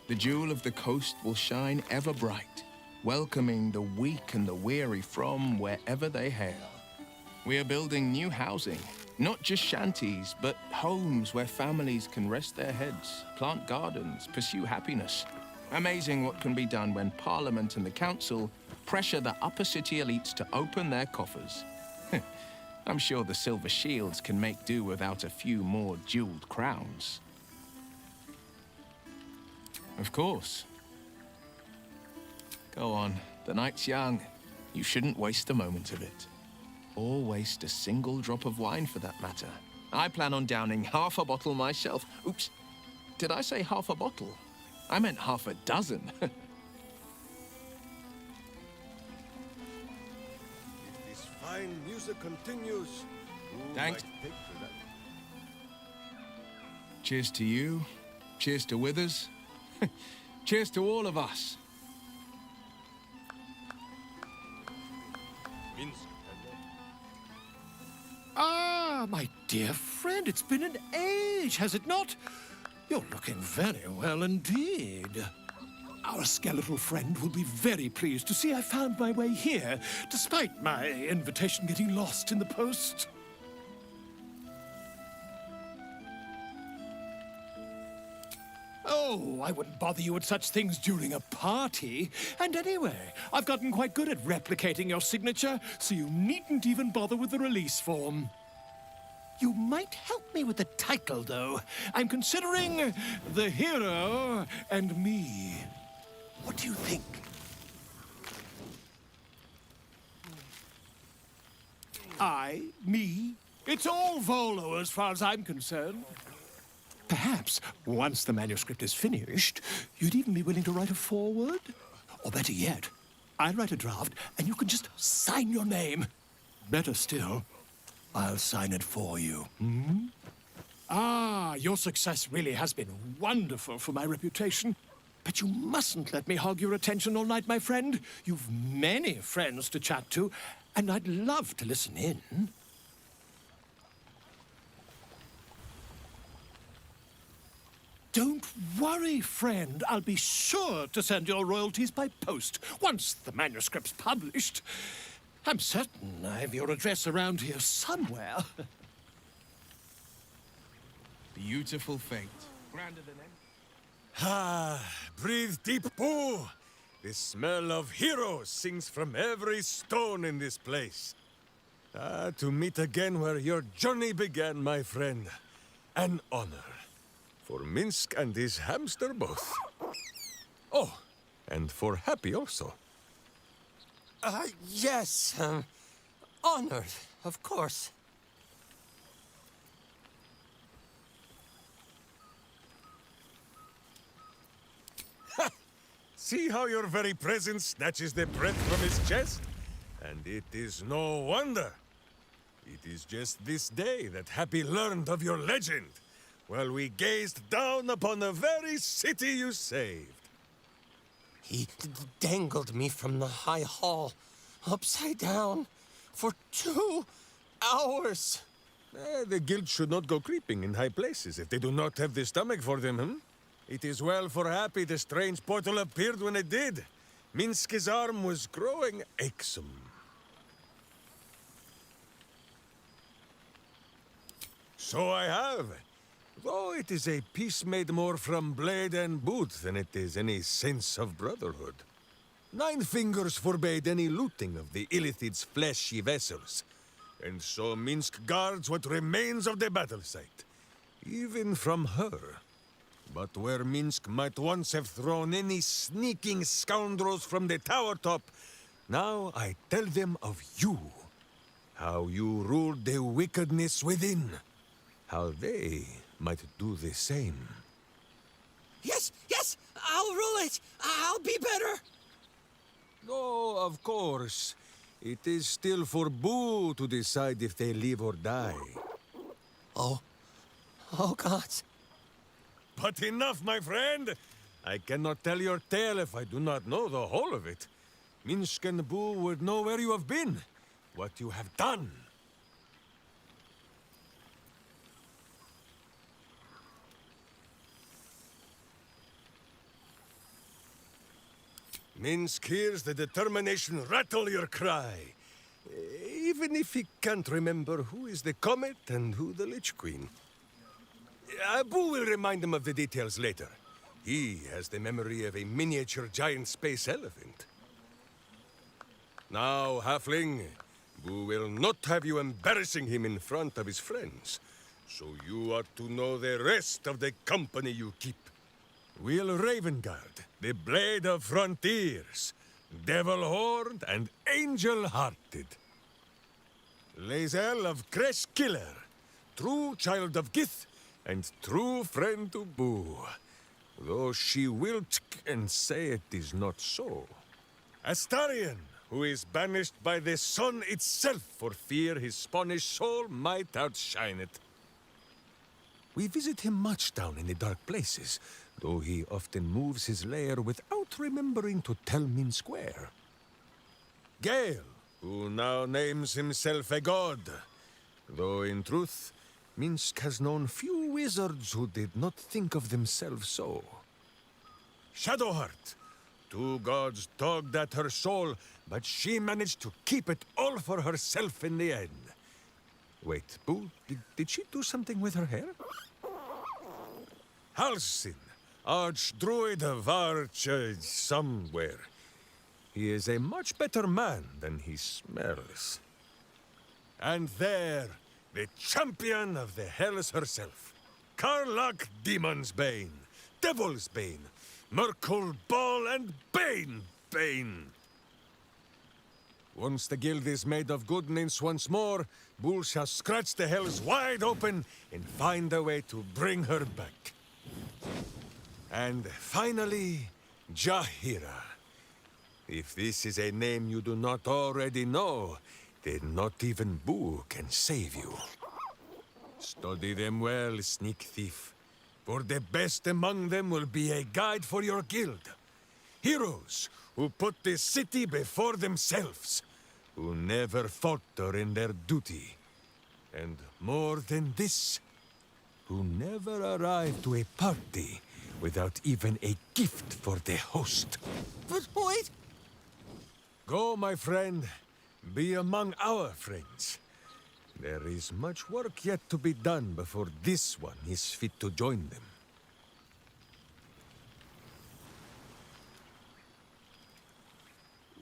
The jewel of the coast will shine ever bright, welcoming the weak and the weary from wherever they hail. We are building new housing, not just shanties, but homes where families can rest their heads, plant gardens, pursue happiness. Amazing what can be done when Parliament and the Council pressure the upper city elites to open their coffers. I'm sure the Silver Shields can make do without a few more jeweled crowns. Of course. Go on, the night's young. You shouldn't waste a moment of it. Or waste a single drop of wine for that matter. I plan on downing half a bottle myself. Oops, did I say half a bottle? I meant half a dozen. Fine music continues. Thanks. Cheers to you. Cheers to Withers. Cheers to all of us. Ah, my dear friend, it's been an age, has it not? You're looking very well indeed. Our skeletal friend will be very pleased to see I found my way here, despite my invitation getting lost in the post. Oh, I wouldn't bother you with such things during a party. And anyway, I've gotten quite good at replicating your signature, so you needn't even bother with the release form. You might help me with the title, though. I'm considering The Hero and Me. What do you think? Me. It's all Volo as far as I'm concerned. Perhaps, once the manuscript is finished, you'd even be willing to write a foreword? Or better yet, I'll write a draft and you can just sign your name. Better still, I'll sign it for you. Hmm? Ah, your success really has been wonderful for my reputation. But you mustn't let me hog your attention all night, my friend. You've many friends to chat to, and I'd love to listen in. Don't worry, friend. I'll be sure to send your royalties by post once the manuscript's published. I'm certain I have your address around here somewhere. Beautiful fate. Grander than any. Ah, breathe deep, Boo. The smell of heroes sings from every stone in this place. Ah, to meet again where your journey began, my friend. An honor. For Minsc and his hamster both. Oh, and for Happy also. Yes. Honored, of course. See how your very presence snatches the breath from his chest? And it is no wonder. It is just this day that Happy learned of your legend, while we gazed down upon the very city you saved. He dangled me from the high hall, upside down, for 2 hours. The guild should not go creeping in high places if they do not have the stomach for them, hmm? It is well for Happy the strange portal appeared when it did. Minsc's arm was growing achesome. So I have. Though it is a peace made more from blade and boot than it is any sense of brotherhood. 9 fingers forbade any looting of the Illithid's fleshy vessels. And so Minsc guards what remains of the battle site. Even from her. But where Minsc might once have thrown any sneaking scoundrels from the tower top, now I tell them of you. How you ruled the wickedness within. How they might do the same. Yes, yes! I'll rule it! I'll be better! Oh, of course. It is still for Boo to decide if they live or die. Oh. Oh, gods. But enough, my friend! I cannot tell your tale if I do not know the whole of it. Minsc and Boo would know where you have been, what you have done. Minsc hears the determination rattle your cry. Even if he can't remember who is the Comet and who the Lich Queen. Boo will remind him of the details later. He has the memory of a miniature giant space elephant. Now, Halfling, Boo will not have you embarrassing him in front of his friends. So you ought to know the rest of the company you keep. Wyll Ravengard, the Blade of Frontiers, Devil-Horned and Angel-Hearted. Lae'zel of Creshkiller, true child of Gith and true friend to Boo, though she will and say it is not so. Astarion, who is banished by the sun itself for fear his Spanish soul might outshine it. We visit him much down in the dark places, though he often moves his lair without remembering to tell Minsc where. Gale, who now names himself a god, though in truth, Minsc has known few wizards who did not think of themselves so. Shadowheart, two gods tugged at her soul, but she managed to keep it all for herself in the end. Wait, Boo, did she do something with her hair? Halsin, Archdruid of somewhere. He is a much better man than he smells. And there, the champion of the Hells herself, Karlach Demon's Bane, Devil's Bane, Merkle Ball and Bane. Once the guild is made of goodness once more, Bull shall scratch the Hells wide open and find a way to bring her back. And finally, Jaheira. If this is a name you do not already know, then not even Boo can save you. Study them well, sneak thief, for the best among them will be a guide for your guild. Heroes who put the city before themselves, who never falter in their duty. And more than this, who never arrive to a party without even a gift for the host. But wait! Go, my friend. Be among our friends. There is much work yet to be done before this one is fit to join them.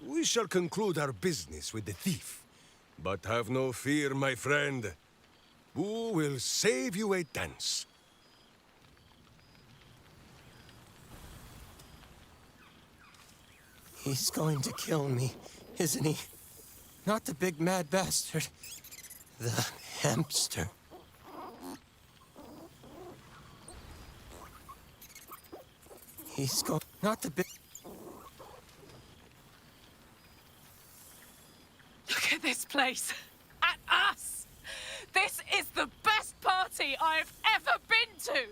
We shall conclude our business with the thief. But have no fear, my friend. Who will save you a dance? He's going to kill me, isn't he? Not the big mad bastard. The hamster. He's going... Not the big... Look at this place. At us. This is the best party I've ever been to.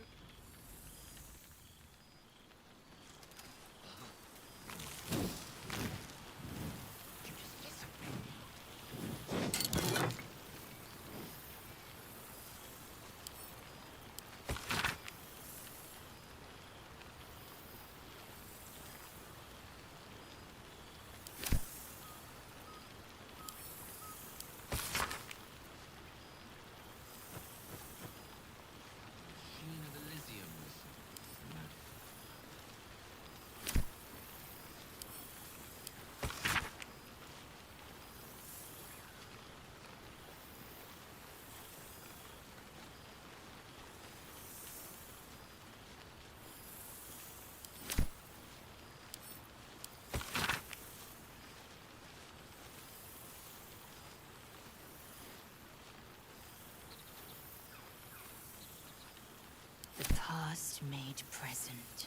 just-made present.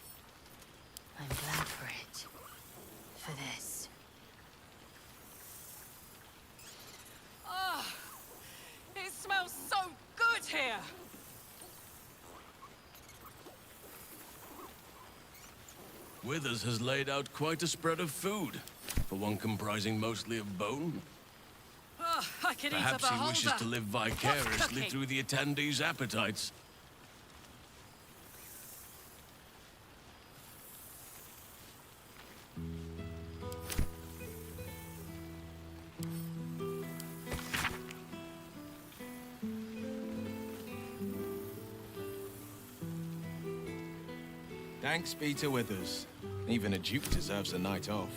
I'm glad for it. For this. Oh, it smells so good here! Withers has laid out quite a spread of food, for one comprising mostly of bone. Oh, I could eat a Perhaps he beholder. wishes to live vicariously cooking? through the attendees' appetites. Thanks be to Withers. Even a duke deserves a night off.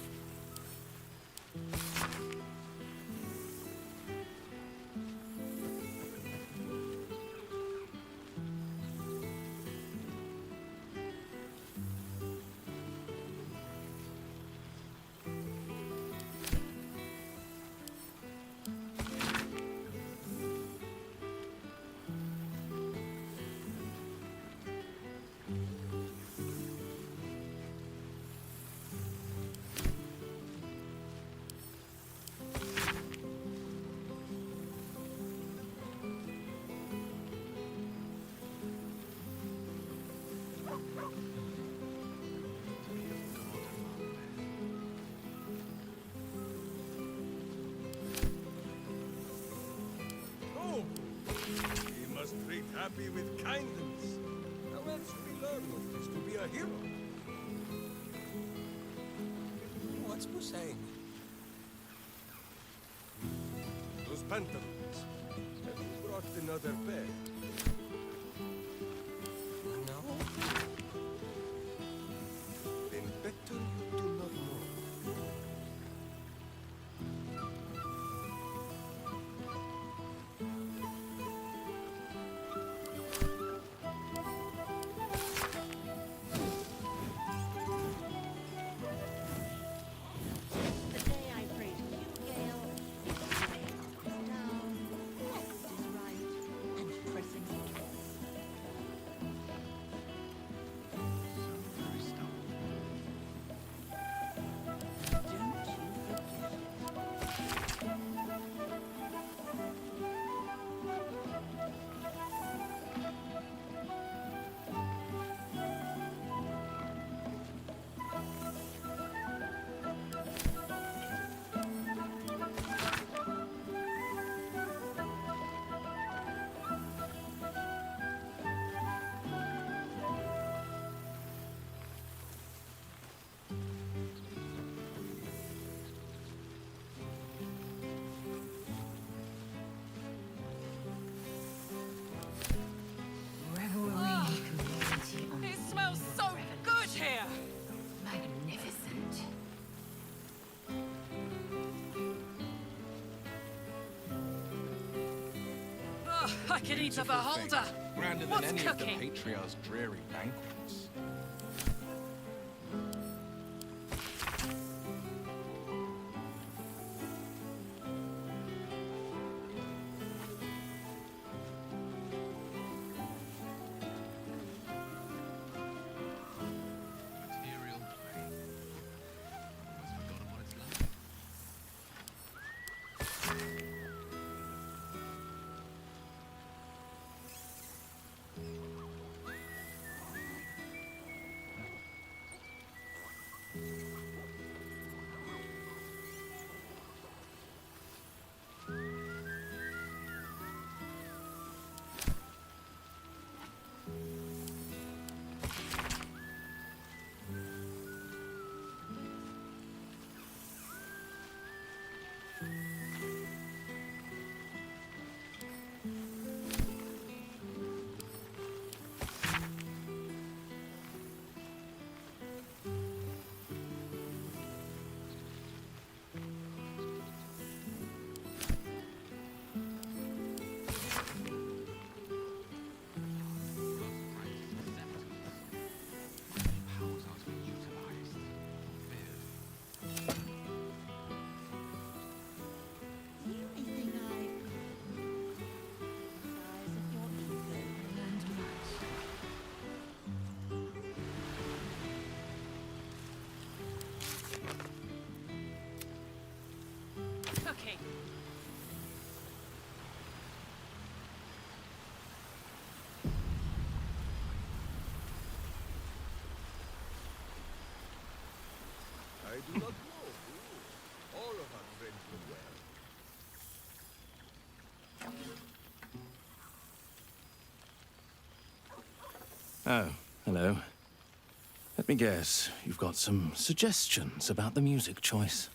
Oh! We must treat happy with kindness. How else we learn what it is to be a hero? What's Boo saying? Those pantaloons. Have you brought another pair? No. Then better you do not know. The day I prayed to you, Gale, it was laying arms down, next is right, and pressing the kiss. Don't you forget it. Revelry community on It smells so good here! magnificent. Oh, I could eat a Beautiful thing. beholder. Grander than What's any cooking? of the patriarch's dreary banquets. Material plane. Almost forgotten what it's like. lucky. I do not know. All of our friends look well. Oh, hello. Let me guess, you've got some suggestions about the music choice.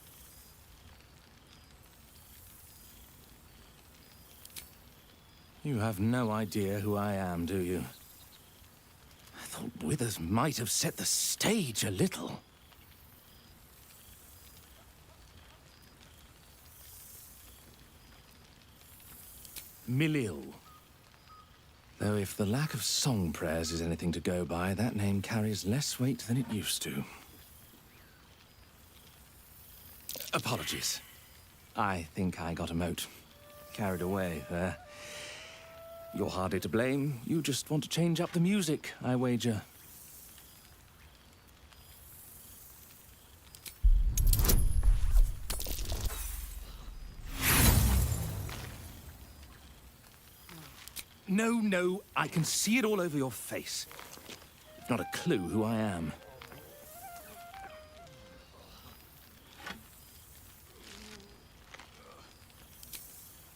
You have no idea who I am, do you? I thought Withers might have set the stage a little. Wyll. Though if the lack of song prayers is anything to go by, that name carries less weight than it used to. Apologies. I think I got a mote. Carried away there. You're hardly to blame. You just want to change up the music, I wager. No, I can see it all over your face. You've not a clue who I am.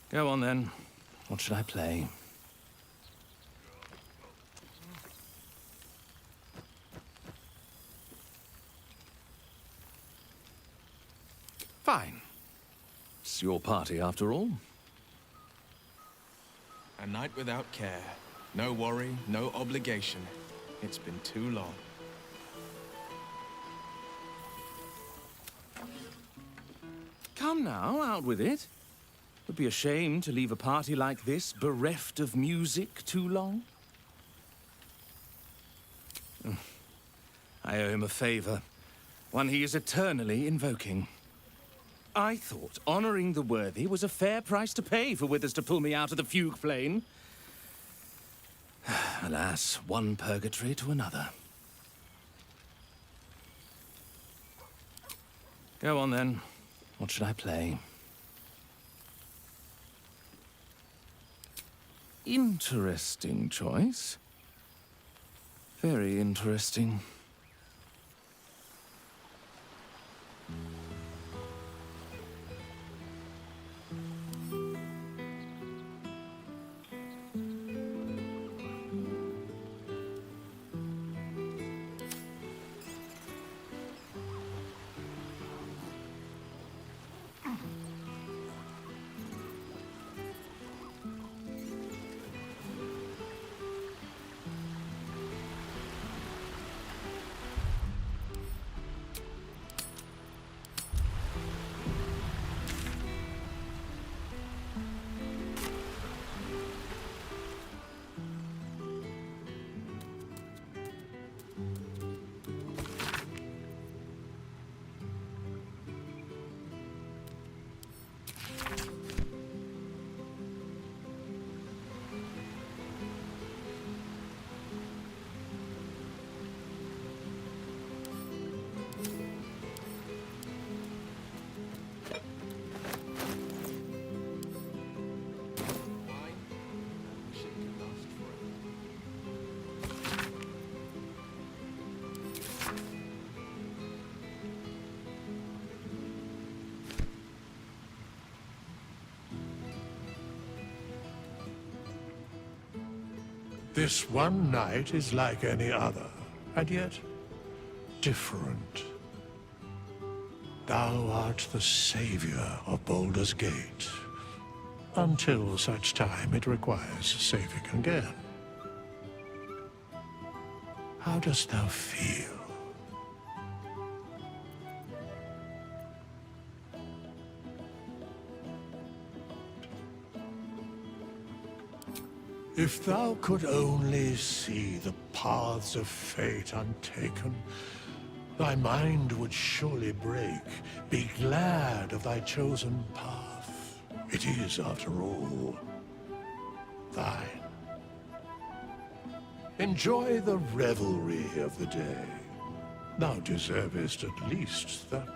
Go on then. What should I play? Fine. It's your party after all. A night without care. No worry, no obligation. It's been too long. Come now, out with it. It would be a shame to leave a party like this bereft of music too long. I owe him a favor, one he is eternally invoking. I thought honoring the worthy was a fair price to pay for Withers to pull me out of the fugue plane. Alas, one purgatory to another. Go on then. What should I play? Interesting choice. Very interesting. This one night is like any other, and yet different. Thou art the savior of Baldur's Gate, until such time it requires saving again. How dost thou feel? If thou could only see the paths of fate untaken, thy mind would surely break. Be glad of thy chosen path. It is, after all, thine. Enjoy the revelry of the day. Thou deservest at least that much.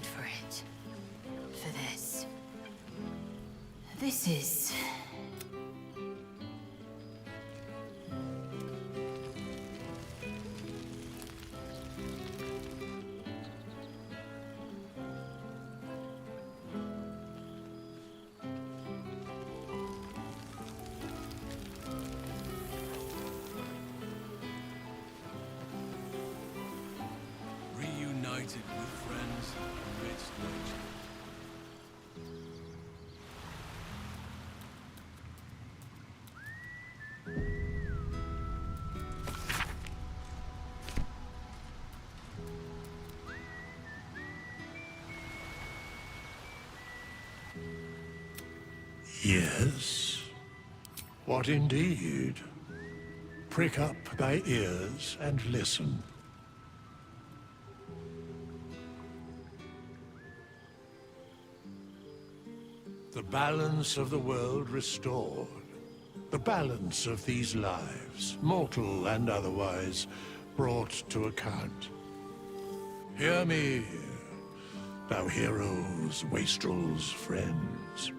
bad for it. For this. This is... Reunited with friends amidst danger. Yes? What indeed? Prick up thy ears and listen. The balance of the world restored. The balance of these lives, mortal and otherwise, brought to account. Hear me, thou heroes, wastrels, friends.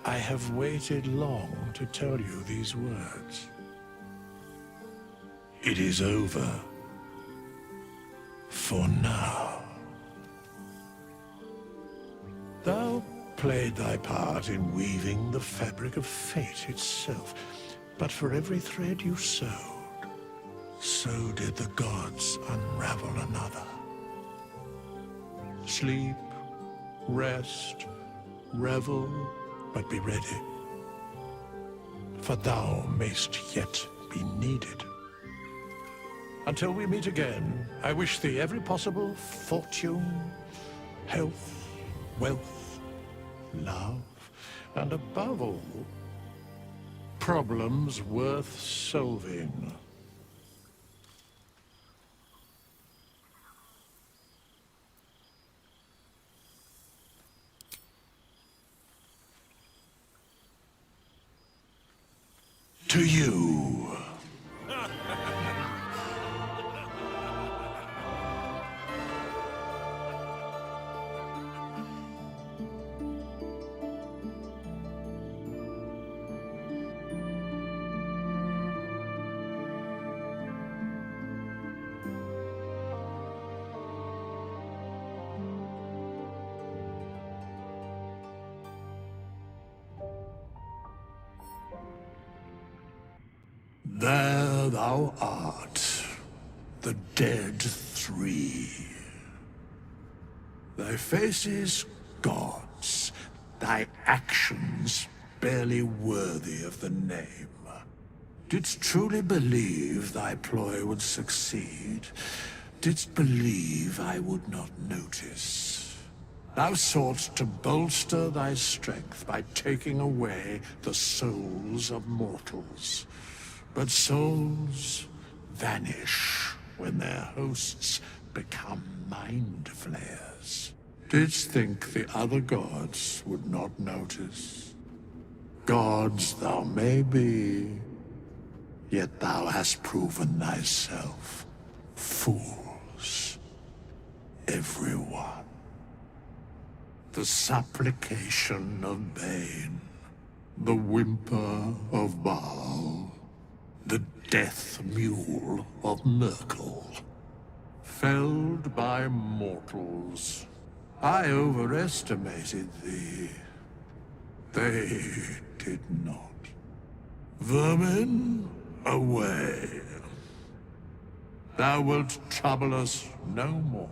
I have waited long to tell you these words. It is over. For now. Thou played thy part in weaving the fabric of fate itself, but for every thread you sewed, so did the gods unravel another. Sleep, rest, revel, but be ready, for thou mayst yet be needed. Until we meet again, I wish thee every possible fortune, health, wealth, love, and above all, problems worth solving. To you. There thou art, the dead three. Thy faces gods, thy actions barely worthy of the name. Didst truly believe thy ploy would succeed? Didst believe I would not notice? Thou soughtst to bolster thy strength by taking away the souls of mortals. But souls vanish when their hosts become mind flayers. Didst think the other gods would not notice? Gods thou may be, yet thou hast proven thyself fools. Everyone. The supplication of Bane, the whimper of Baal, the death mule of Merkel. Felled by mortals. I overestimated thee. They did not. Vermin, away. Thou wilt trouble us no more.